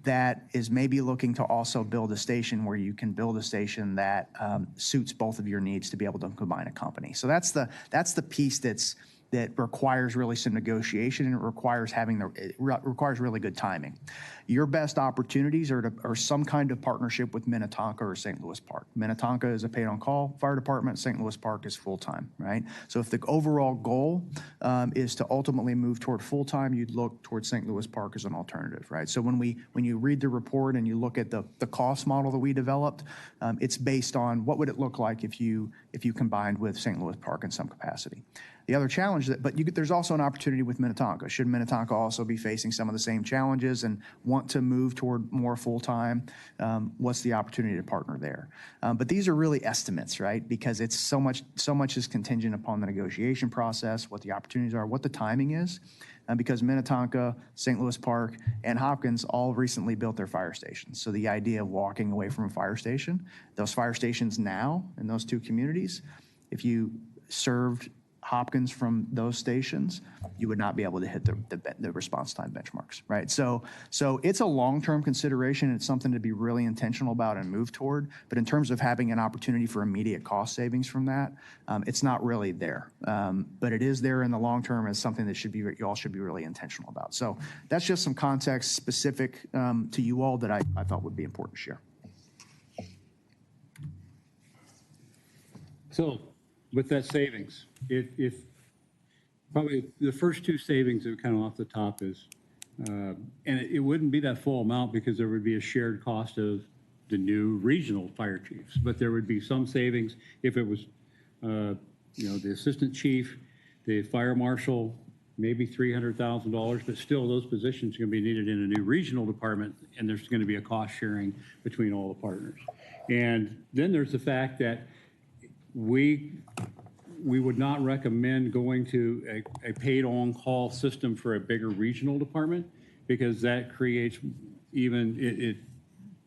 that is maybe looking to also build a station where you can build a station that suits both of your needs to be able to combine a company. So that's the piece that requires really some negotiation, and it requires requires really good timing. Your best opportunities are some kind of partnership with Minnetonka or St. Louis Park. Minnetonka is a paid-on-call fire department. St. Louis Park is full-time, right? So if the overall goal is to ultimately move toward full-time, you'd look towards St. Louis Park as an alternative, right? So when you read the report and you look at the cost model that we developed, it's based on what would it look like if you combined with St. Louis Park in some capacity. The other challenge there's also an opportunity with Minnetonka. Should Minnetonka also be facing some of the same challenges and want to move toward more full-time, what's the opportunity to partner there? But these are really estimates, right? Because it's so much is contingent upon the negotiation process, what the opportunities are, what the timing is. Because Minnetonka, St. Louis Park, and Hopkins all recently built their fire stations. So the idea of walking away from a fire station, those fire stations now in those two communities, if you served Hopkins from those stations, you would not be able to hit the response time benchmarks, right? So it's a long-term consideration. It's something to be really intentional about and move toward. But in terms of having an opportunity for immediate cost savings from that, it's not really there. But it is there in the long term as something that you all should be really intentional about. So that's just some context specific to you all that I thought would be important to share. So with that savings, if probably the first two savings that are kind of off the top is, and it wouldn't be that full amount because there would be a shared cost of the new regional fire chiefs, but there would be some savings if it was, the assistant chief, the fire marshal, maybe $300,000, but still those positions are going to be needed in a new regional department, and there's going to be a cost sharing between all the partners. And then there's the fact that we would not recommend going to a paid-on-call system for a bigger regional department because that creates it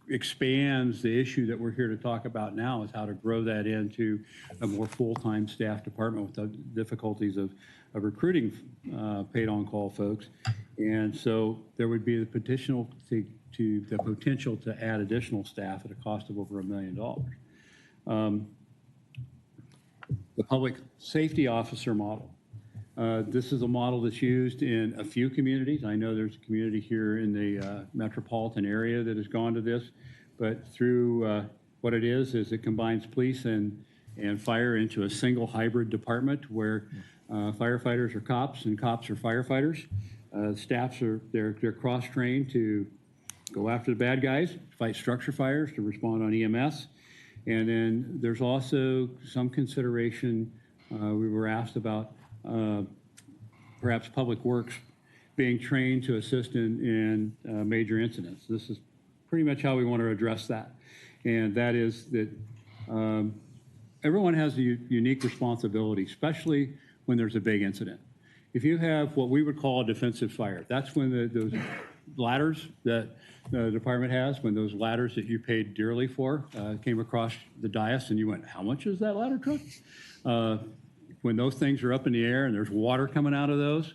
expands the issue that we're here to talk about now, is how to grow that into a more full-time staff department with the difficulties of recruiting paid-on-call folks. And so there would be the potential to add additional staff at a cost of over $1 million. The public safety officer model. This is a model that's used in a few communities. I know there's a community here in the metropolitan area that has gone to this, but through what it is it combines police and fire into a single hybrid department where firefighters are cops and cops are firefighters. Staffs they're cross-trained to go after the bad guys, fight structure fires, to respond on EMS. And then there's also some consideration, we were asked about perhaps Public Works being trained to assist in major incidents. This is pretty much how we want to address that. And that is that everyone has a unique responsibility, especially when there's a big incident. If you have what we would call a defensive fire, that's when those ladders that the department has, when those ladders that you paid dearly for came across the dais and you went, how much is that ladder truck? When those things are up in the air and there's water coming out of those,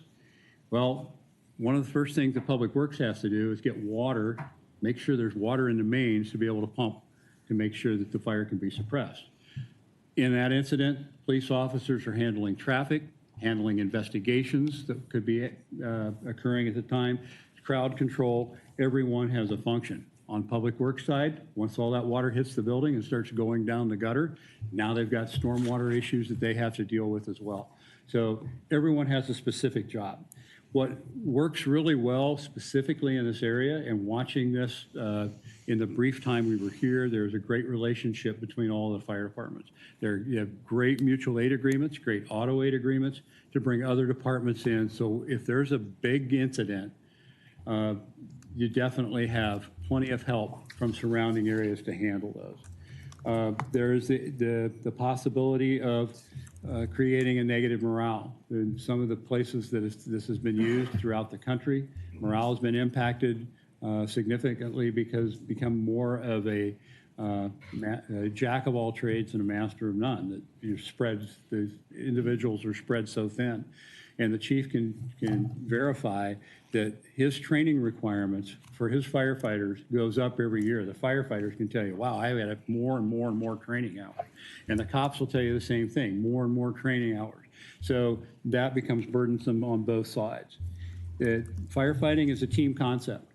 well, one of the first things that Public Works has to do is get water, make sure there's water in the mains to be able to pump to make sure that the fire can be suppressed. In that incident, police officers are handling traffic, handling investigations that could be occurring at the time, crowd control. Everyone has a function. On Public Works side, once all that water hits the building and starts going down the gutter, now they've got stormwater issues that they have to deal with as well. So everyone has a specific job. What works really well specifically in this area, and watching this in the brief time we were here, there's a great relationship between all the fire departments. You have great mutual aid agreements, great auto aid agreements to bring other departments in. So if there's a big incident, you definitely have plenty of help from surrounding areas to handle those. There is the possibility of creating a negative morale. In some of the places that this has been used throughout the country, morale has been impacted significantly because become more of a jack of all trades and a master of none. That the individuals are spread so thin, and the chief can verify that his training requirements for his firefighters goes up every year. The firefighters can tell you, wow, I had more and more and more training hours. And the cops will tell you the same thing, more and more training hours. So that becomes burdensome on both sides. Firefighting is a team concept.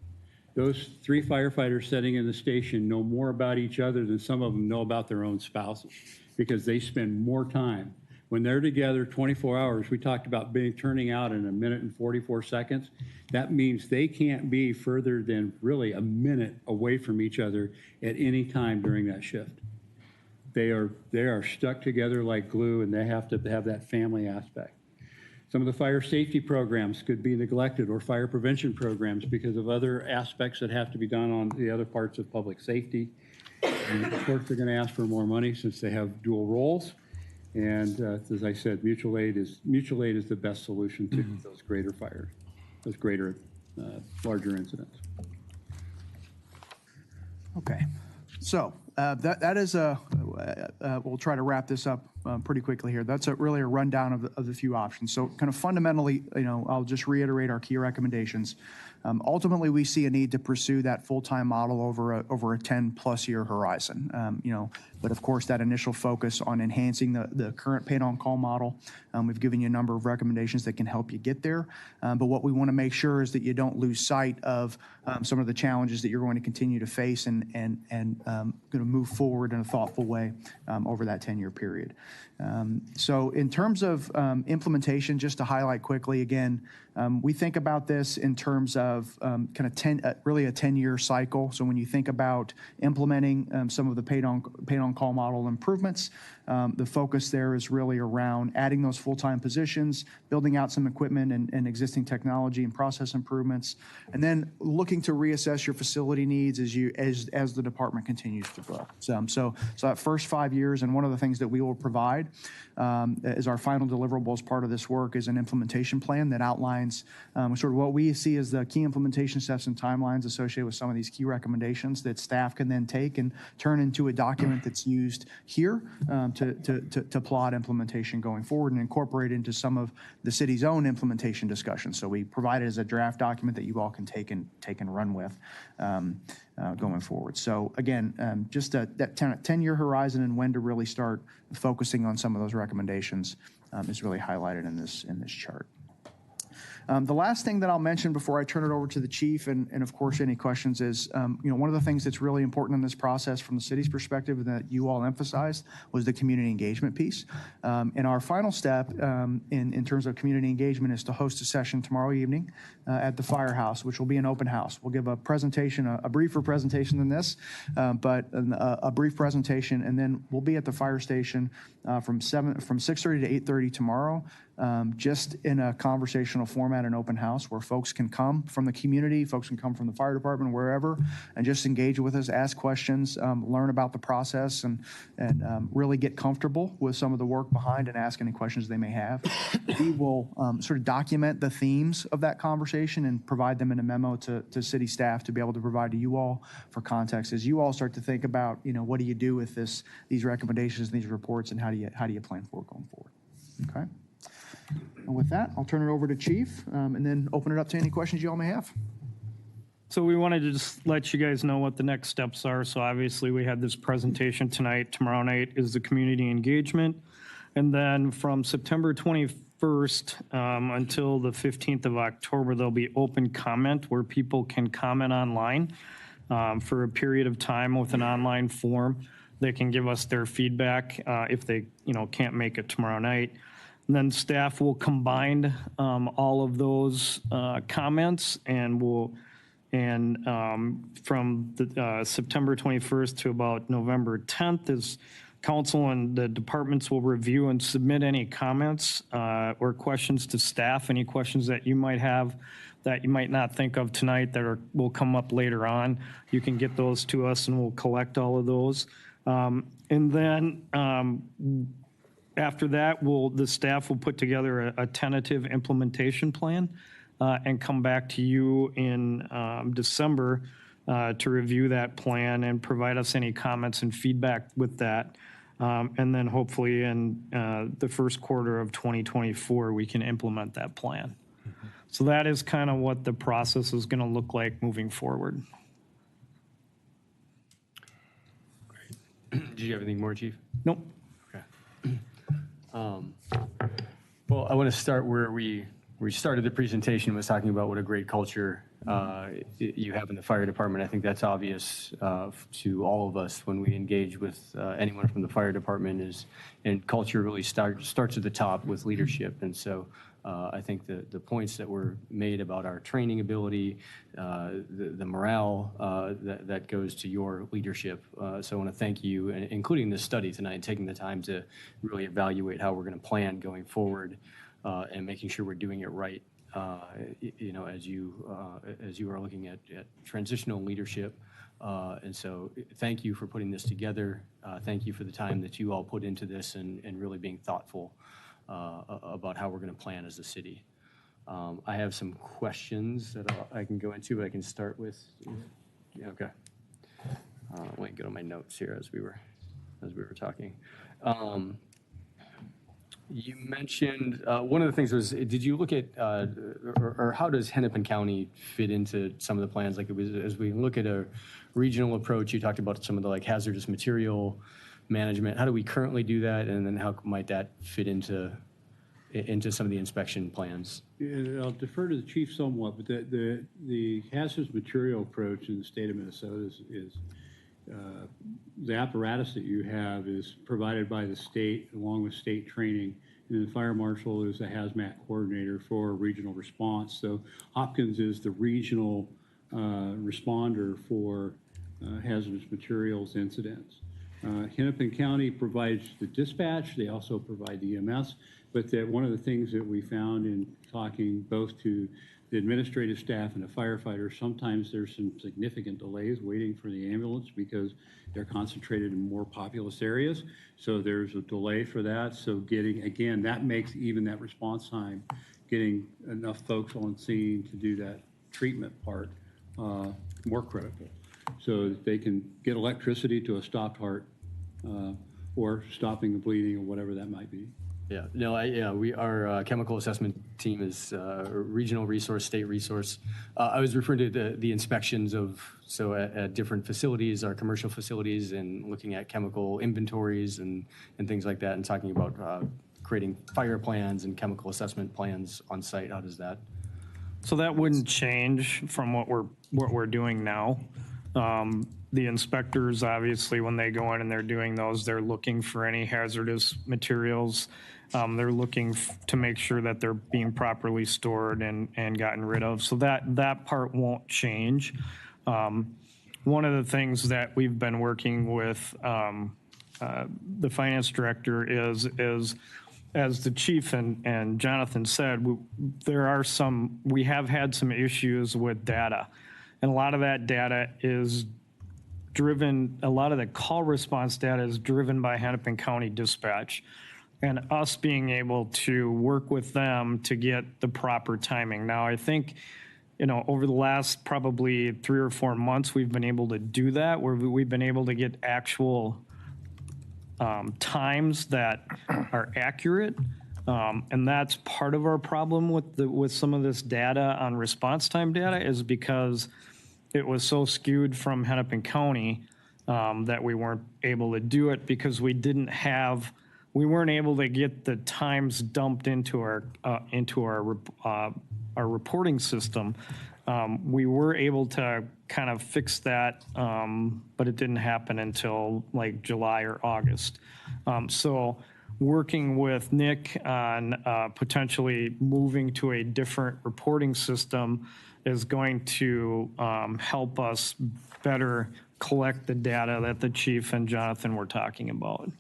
Those 3 firefighters sitting in the station know more about each other than some of them know about their own spouses, because they spend more time. When they're together 24 hours, we talked about turning out in 1 minute and 44 seconds. That means they can't be further than really a minute away from each other at any time during that shift. They are stuck together like glue, and they have to have that family aspect. Some of the fire safety programs could be neglected, or fire prevention programs, because of other aspects that have to be done on the other parts of public safety. And of course, they're going to ask for more money since they have dual roles. And as I said, mutual aid is the best solution to those greater fires, those greater, larger incidents. Okay. So that is we'll try to wrap this up pretty quickly here. That's really a rundown of the few options. So kind of fundamentally, I'll just reiterate our key recommendations. Ultimately, we see a need to pursue that full-time model over a 10+ year horizon. But of course, that initial focus on enhancing the current paid-on-call model. We've given you a number of recommendations that can help you get there. But what we want to make sure is that you don't lose sight of some of the challenges that you're going to continue to face and going to move forward in a thoughtful way over that 10-year period. So in terms of implementation, just to highlight quickly again, we think about this in terms of really a 10-year cycle. So when you think about implementing some of the paid-on-call model improvements, the focus there is really around adding those full-time positions, building out some equipment and existing technology and process improvements, and then looking to reassess your facility needs as the department continues to grow. So that first 5 years, and one of the things that we will provide as our final deliverable as part of this work is an implementation plan that outlines sort of what we see as the key implementation steps and timelines associated with some of these key recommendations that staff can then take and turn into a document that's used here to plot implementation going forward and incorporate into some of the city's own implementation discussions. So we provide it as a draft document that you all can take and run with going forward. So again, just that 10-year horizon and when to really start focusing on some of those recommendations is really highlighted in this chart. The last thing that I'll mention before I turn it over to the chief, and of course any questions, is one of the things that's really important in this process from the city's perspective and that you all emphasized was the community engagement piece. And our final step in terms of community engagement is to host a session tomorrow evening at the firehouse, which will be an open house. We'll give a presentation, a briefer presentation than this, but a brief presentation, and then we'll be at the fire station from 6:30 to 8:30 tomorrow. Just in a conversational format, an open house where folks can come from the community, folks can come from the fire department, wherever, and just engage with us, ask questions, learn about the process, and really get comfortable with some of the work behind and ask any questions they may have. We will sort of document the themes of that conversation and provide them in a memo to city staff to be able to provide to you all for context as you all start to think about, what do you do with these recommendations, these reports, and how do you plan for it going forward? Okay. And with that, I'll turn it over to Chief and then open it up to any questions you all may have. So we wanted to just let you guys know what the next steps are. So obviously we had this presentation tonight. Tomorrow night is the community engagement. And then from September 21st until the 15th of October, there'll be open comment where people can comment online for a period of time with an online form. They can give us their feedback if they can't make it tomorrow night. And then staff will combine all of those comments and from the, September 21st to about November 10th is Council and the departments will review and submit any comments or questions to staff, any questions that you might have that you might not think of tonight that will come up later on. You can get those to us and we'll collect all of those. And then after that, the staff will put together a tentative implementation plan and come back to you in December to review that plan and provide us any comments and feedback with that. And then hopefully in the first quarter of 2024, we can implement that plan. So that is kind of what the process is going to look like moving forward. Did you have anything more, Chief? Nope. Okay. Well, I want to start where we started the presentation, was talking about what a great culture you have in the fire department. I think that's obvious to all of us when we engage with anyone from the fire department, and culture really starts at the top with leadership. And so I think the points that were made about our training ability, the morale that goes to your leadership. So I want to thank you, including this study tonight, taking the time to really evaluate how we're going to plan going forward and making sure we're doing it right. As you are looking at transitional leadership. And so thank you for putting this together. Thank you for the time that you all put into this and really being thoughtful about how we're going to plan as a city. I have some questions that I can go into, but I can start with, okay. Let me go to my notes here as we were talking. You mentioned, one of the things was, did you look at, or how does Hennepin County fit into some of the plans? Like, it was, as we look at a regional approach, you talked about some of the hazardous material management. How do we currently do that? And then how might that fit into some of the inspection plans? I'll defer to the chief somewhat, but the hazardous material approach in the state of Minnesota is the apparatus that you have is provided by the state along with state training, and the fire marshal is a hazmat coordinator for regional response. So Hopkins is the regional responder for hazardous materials incidents. Hennepin County provides the dispatch. They also provide the EMS, but one of the things that we found in talking both to the administrative staff and the firefighters, sometimes there's some significant delays waiting for the ambulance because they're concentrated in more populous areas. So there's a delay for that. So again, that makes even that response time, getting enough folks on scene to do that treatment part more critical, so that they can get electricity to a stopped heart or stopping the bleeding or whatever that might be. Yeah, no, our chemical assessment team is regional resource, state resource. I was referring to the inspections at different facilities, our commercial facilities, and looking at chemical inventories and things like that, and talking about creating fire plans and chemical assessment plans on site. How does that? So that wouldn't change from what we're doing now. The inspectors, obviously, when they go in and they're doing those, they're looking for any hazardous materials. They're looking to make sure that they're being properly stored and gotten rid of. So that part won't change. One of the things that we've been working with the finance director is as the chief and Jonathan said, we have had some issues with data. And a lot of that data is driven, a lot of the call response data is driven by Hennepin County Dispatch, and us being able to work with them to get the proper timing. Now, I think, over the last probably 3 or 4 months, we've been able to do that, where we've been able to get actual times that are accurate. And that's part of our problem with some of this data on response time data, is because it was so skewed from Hennepin County that we weren't able to do it because we weren't able to get the times dumped into our reporting system. We were able to kind of fix that, but it didn't happen until like July or August. So working with Nick on potentially moving to a different reporting system is going to help us better collect the data that the chief and Jonathan were talking about.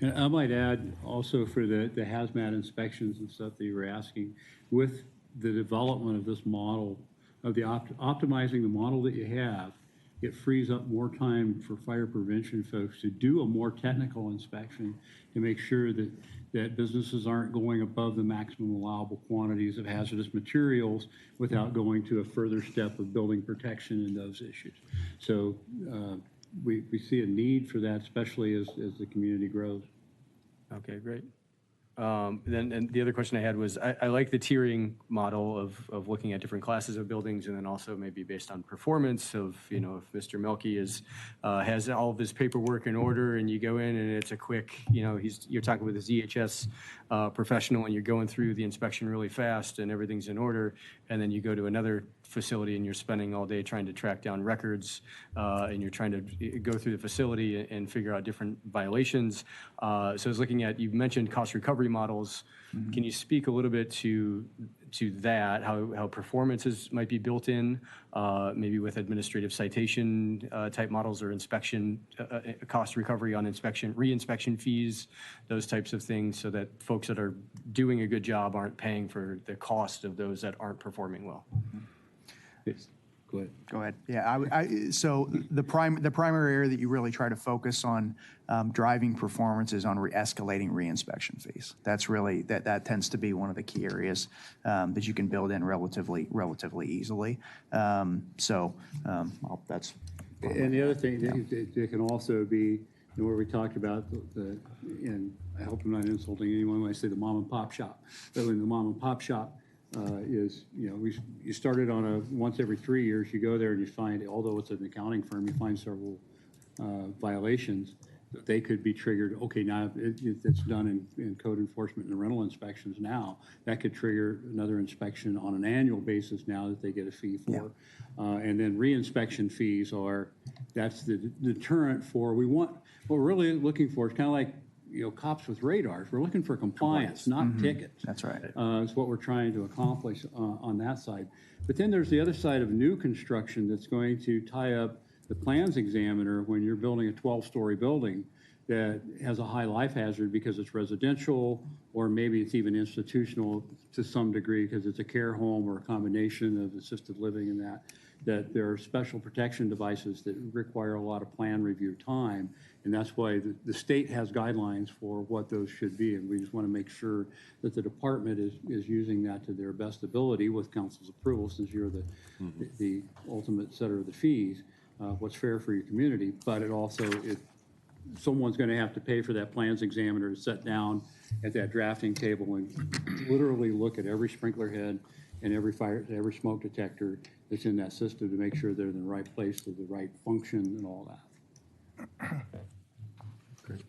And I might add also for the hazmat inspections and stuff that you were asking, with the development of this model, of the optimizing the model that you have, it frees up more time for fire prevention folks to do a more technical inspection to make sure that businesses aren't going above the maximum allowable quantities of hazardous materials without going to a further step of building protection in those issues. So we see a need for that, especially as the community grows. Okay, great. Then, and the other question I had was, I like the tiering model of looking at different classes of buildings, and then also maybe based on performance of, if Mr. Melky has all of his paperwork in order, and you go in and it's a quick, you're talking with a ZHS professional, and you're going through the inspection really fast, and everything's in order, and then you go to another facility and you're spending all day trying to track down records, and you're trying to go through the facility and figure out different violations. So I was looking at, you mentioned cost recovery models. Mm-hmm. Can you speak a little bit to that, how performances might be built in, maybe with administrative citation type models, or inspection, cost recovery on re-inspection fees, those types of things, so that folks that are doing a good job aren't paying for the cost of those that aren't performing well? Mm-hmm. Yes. Go ahead. Go ahead. Yeah, so the primary area that you really try to focus on driving performance is on escalating re-inspection fees. That's really, that tends to be one of the key areas that you can build in relatively easily. That's. And the other thing, it can also be, where we talked about and I hope I'm not insulting anyone when I say the mom and pop shop, but when the mom and pop shop is, you started on a once every 3 years, you go there and you find, although it's an accounting firm, you find several violations that they could be triggered. Okay, now it's done in code enforcement and rental inspections now. That could trigger another inspection on an annual basis now that they get a fee for. Yeah. And then re-inspection fees that's the deterrent for, what we're really looking for is kind of like, cops with radars. We're looking for compliance, not mm-hmm. tickets. That's right. It's what we're trying to accomplish on that side. But then there's the other side of new construction that's going to tie up the plans examiner when you're building a 12-story building that has a high life hazard because it's residential, or maybe it's even institutional to some degree because it's a care home or a combination of assisted living and that there are special protection devices that require a lot of plan review time. And that's why the state has guidelines for what those should be. And we just want to make sure that the department is using that to their best ability with council's approval, since you're the ultimate setter of the fees, what's fair for your community. But it also, someone's going to have to pay for that plans examiner to sit down at that drafting table and literally look at every sprinkler head and every smoke detector that's in that system to make sure they're in the right place to the right function and all that. Great.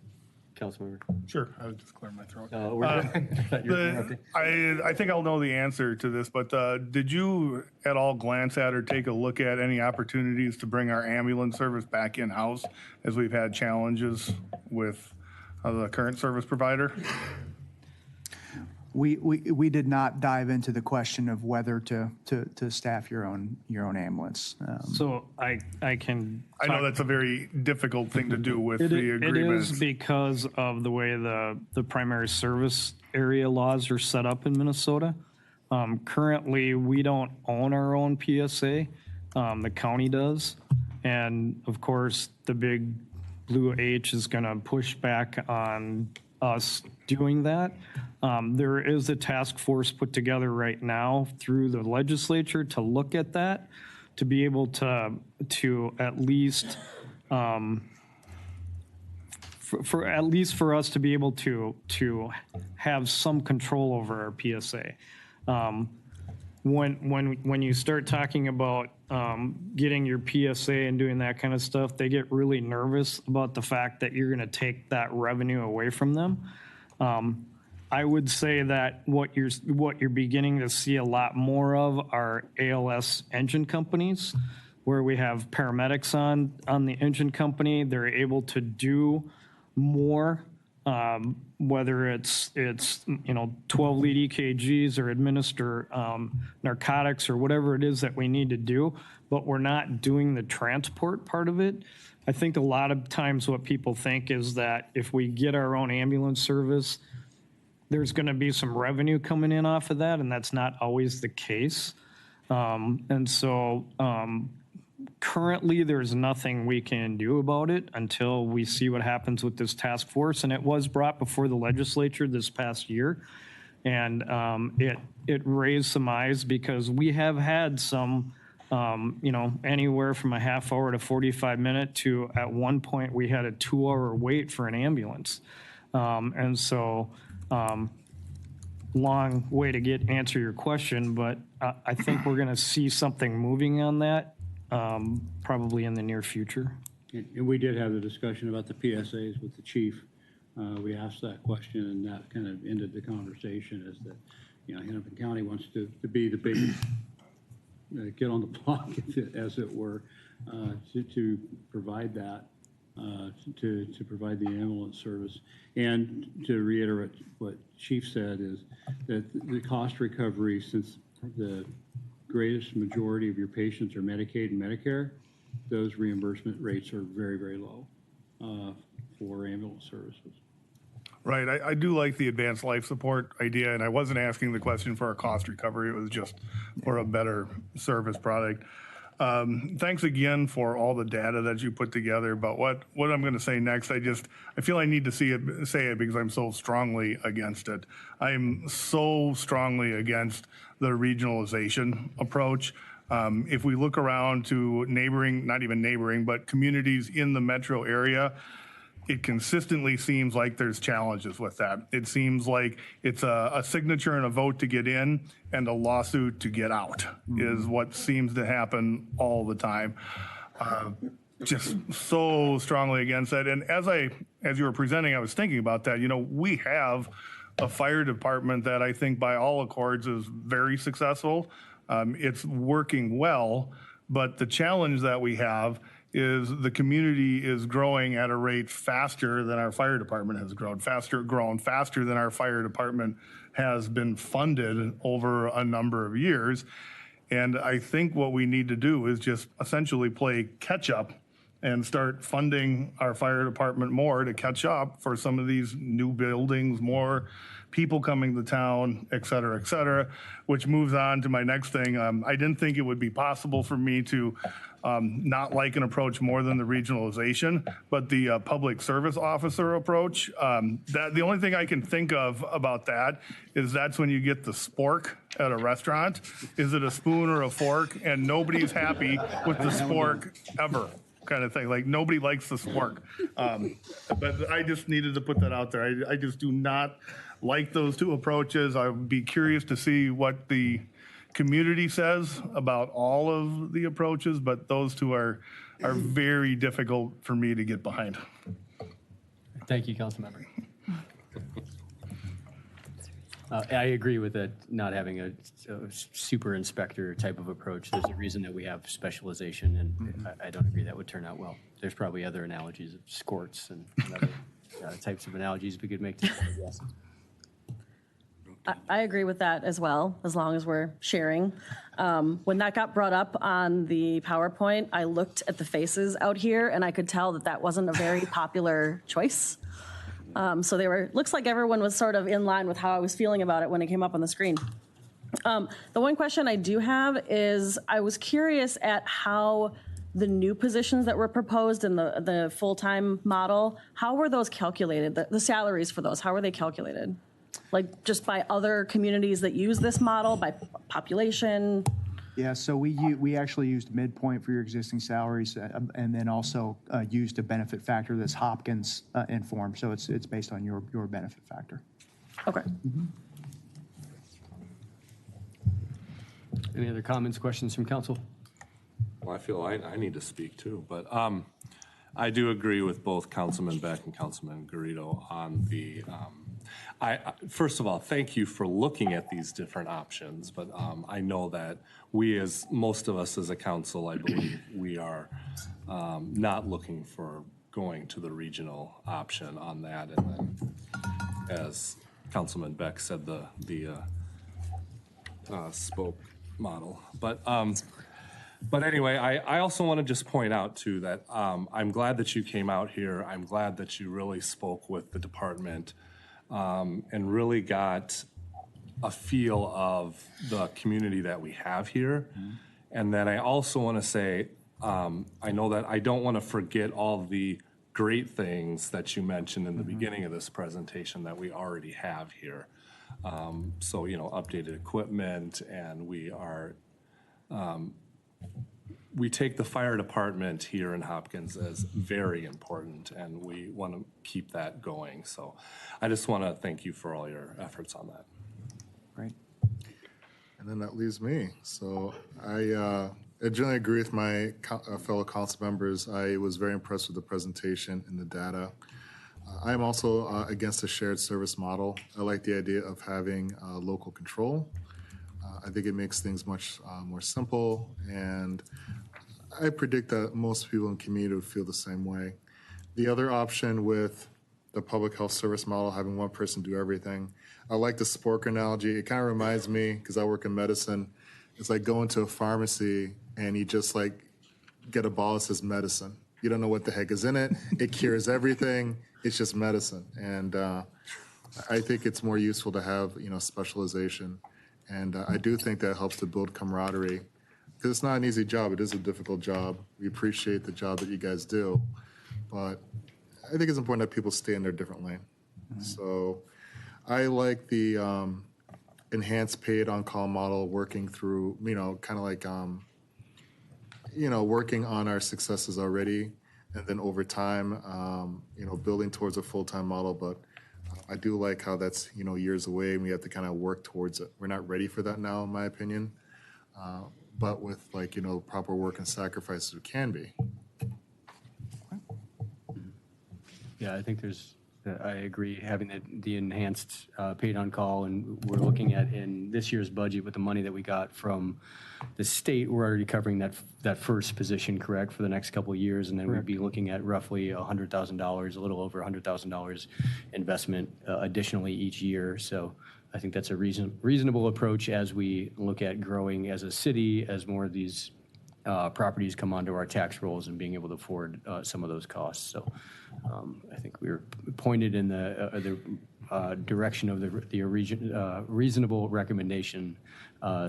Councilmember. Sure, I would just clear my throat. I I think I'll know the answer to this, but did you at all glance at or take a look at any opportunities to bring our ambulance service back in-house, as we've had challenges with the current service provider? We did not dive into the question of whether to staff your own ambulance. So I can. I know that's a very difficult thing to do with the agreements. It is because of the way the primary service area laws are set up in Minnesota. Currently, we don't own our own PSA. The county does. And of course, the big blue H is going to push back on us doing that. There is a task force put together right now through the legislature to look at that, to be able to at least for us to be able to have some control over our PSA. When you start talking about getting your PSA and doing that kind of stuff, they get really nervous about the fact that you're going to take that revenue away from them. I would say that what you're beginning to see a lot more of are ALS engine companies, where we have paramedics on the engine company. They're able to do more whether it's 12 lead EKGs or administer narcotics or whatever it is that we need to do, but we're not doing the transport part of it. I think a lot of times what people think is that if we get our own ambulance service, there's going to be some revenue coming in off of that, and that's not always the case. Currently, there's nothing we can do about it until we see what happens with this task force. And it was brought before the legislature this past year. And it raised some eyes because we have had some, anywhere from a half hour to 45 minute to at one point we had a 2-hour wait for an ambulance. Long way to answer your question, but I think we're going to see something moving on that. Probably in the near future. And we did have the discussion about the PSAs with the chief. We asked that question, and that kind of ended the conversation as that, Hennepin County wants to be the big, get on the block, as it were, to provide that, to provide the ambulance service. And to reiterate what Chief said is that the cost recovery, since the greatest majority of your patients are Medicaid and Medicare, those reimbursement rates are very, very low for ambulance services. Right. I do like the advanced life support idea, and I wasn't asking the question for a cost recovery. It was just for a better service product. Thanks again for all the data that you put together. But what I'm going to say next, I feel I need to say it because I'm so strongly against it. I'm so strongly against the regionalization approach. If we look around to not even neighboring, but communities in the metro area, it consistently seems like there's challenges with that. It seems like it's a signature and a vote to get in and a lawsuit to get out is what seems to happen all the time. Just so strongly against that. And as you were presenting, I was thinking about that. We have a fire department that I think by all accords is very successful. It's working well, but the challenge that we have is the community is growing at a rate faster than our fire department has grown faster than our fire department has been funded over a number of years. And I think what we need to do is just essentially play catch up and start funding our fire department more to catch up for some of these new buildings, more people coming to town, et cetera, which moves on to my next thing. I didn't think it would be possible for me to not like an approach more than the regionalization, but the public service officer approach. The only thing I can think of about that is that's when you get the spork at a restaurant. Is it a spoon or a fork? And nobody's happy with the spork ever. Kind of thing. Like nobody likes the spork. But I just needed to put that out there. I just do not like those two approaches. I would be curious to see what the community says about all of the approaches, but those two are very difficult for me to get behind. Thank you, Councilmember. I agree with it, not having a super inspector type of approach. There's a reason that we have specialization, and I don't agree that would turn out well. There's probably other analogies of squirts and other types of analogies we could make to yes. I agree with that as well, as long as we're sharing. When that got brought up on the PowerPoint, I looked at the faces out here, and I could tell that wasn't a very popular choice. So looks like everyone was sort of in line with how I was feeling about it when it came up on the screen. The one question I do have is I was curious at how the new positions that were proposed in the full-time model, how were those calculated? The salaries for those, how were they calculated? Like just by other communities that use this model, by population? Yeah, so we actually used midpoint for your existing salaries, and then also used a benefit factor that's Hopkins informed. So it's based on your benefit factor. Okay. Mm-hmm. Any other comments, questions from council? Well, I feel I need to speak too, but I do agree with both Councilman Beck and Councilman Garrido on the. First of all, thank you for looking at these different options, but I know that most of us as a council, I believe we are not looking for going to the regional option on that. And then, as Councilman Beck said, the spoke model. But anyway, I also want to just point out too that I'm glad that you came out here. I'm glad that you really spoke with the department and really got a feel of the community that we have here. And then I also want to say, I know that I don't want to forget all the great things that you mentioned in the beginning of this presentation that we already have here. So, updated equipment, and we take the fire department here in Hopkins as very important, and we want to keep that going. So I just want to thank you for all your efforts on that. Great. And then that leaves me. So I generally agree with my fellow council members. I was very impressed with the presentation and the data. I am also against a shared service model. I like the idea of having local control. I think it makes things much more simple, and I predict that most people in the community would feel the same way. The other option with the public health service model, having one person do everything, I like the spork analogy. It kind of reminds me, because I work in medicine, it's like going to a pharmacy and you just like get a ball that says medicine. You don't know what the heck is in it. It cures everything. It's just medicine. And I think it's more useful to have, specialization. And I do think that helps to build camaraderie, because it's not an easy job. It is a difficult job. We appreciate the job that you guys do, but I think it's important that people stay in their different lane. So I like the enhanced paid on-call model, working through, kind of like, working on our successes already, and then over time, building towards a full-time model. But I do like how that's, years away, and we have to kind of work towards it. We're not ready for that now, in my opinion. But with proper work and sacrifices, it can be. Yeah, I think I agree, having the enhanced paid on call, and we're looking at in this year's budget with the money that we got from the state, we're already covering that first position, correct, for the next couple of years, and then we'd be looking at roughly $100,000, a little over $100,000 investment additionally each year. So I think that's a reasonable approach as we look at growing as a city, as more of these properties come onto our tax rolls and being able to afford some of those costs. So I think we were pointed in the direction of the reasonable recommendation.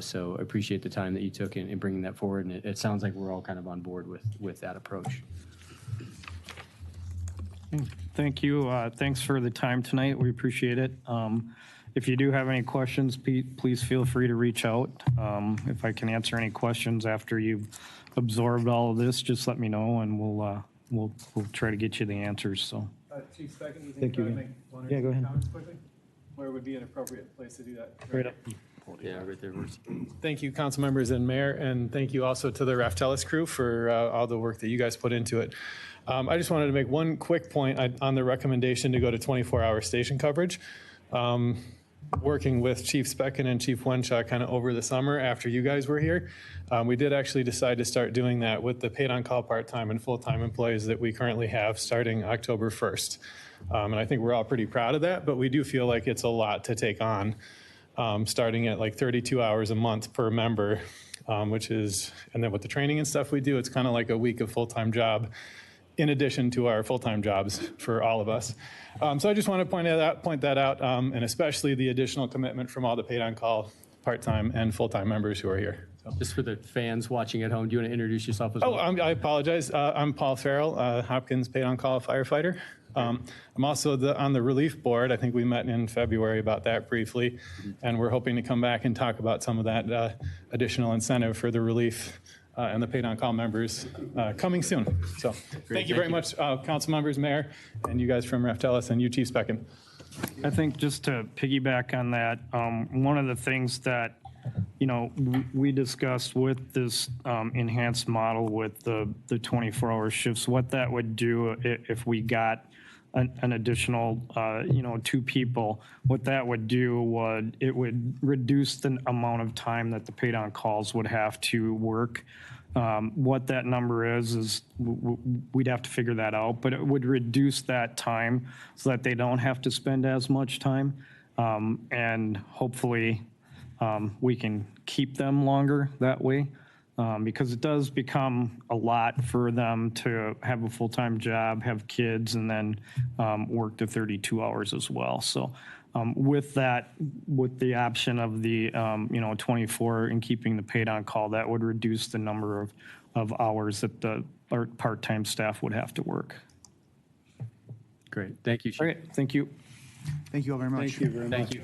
So I appreciate the time that you took in bringing that forward. And it sounds like we're all kind of on board with that approach. Thank you. Thanks for the time tonight. We appreciate it. If you do have any questions, please feel free to reach out. If I can answer any questions after you've absorbed all of this, just let me know, and we'll try to get you the answers. So, Chief Speckett, you Thank think you. I make one or Yeah, go two ahead. comments quickly? Where would be an appropriate place to do that? right up. Yeah, right there. Thank you, council members and mayor, and thank you also to the Raftellus crew for all the work that you guys put into it. I just wanted to make one quick point on the recommendation to go to 24-hour station coverage. Working with Chief Speckett and Chief Wenshaw kind of over the summer after you guys were here, we did actually decide to start doing that with the paid on-call part-time and full-time employees that we currently have starting October 1st. And I think we're all pretty proud of that, but we do feel like it's a lot to take on, starting at like 32 hours a month per member, which is, and then with the training and stuff we do, it's kind of like a week of full-time job in addition to our full-time jobs for all of us. So I just want to point that out, and especially the additional commitment from all the paid on-call, part-time, and full-time members who are here. So. Just for the fans watching at home, do you want to introduce yourself as well? Oh, I apologize. I'm Paul Farrell, Hopkins paid on-call firefighter. I'm also on the relief board. I think we met in February about that briefly, and we're hoping to come back and talk about some of that additional incentive for the relief and the paid on-call members coming soon. So thank you very much, council members, mayor, and you guys from Raftellus, and you, Chief Speckett. I think just to piggyback on that, one of the things that, we discussed with this enhanced model with the 24-hour shifts, what that would do if we got an additional, 2 people, what that would do it would reduce the amount of time that the paid on calls would have to work What that number is we'd have to figure that out, but it would reduce that time so that they don't have to spend as much time. And hopefully, we can keep them longer that way. Because it does become a lot for them to have a full-time job, have kids, and then work to 32 hours as well. So with that, with the option of the 24 and keeping the paid on call, that would reduce the number of hours that the part-time staff would have to work. Great, thank you, Chief. All right, thank you. Thank you all very much. Thank you.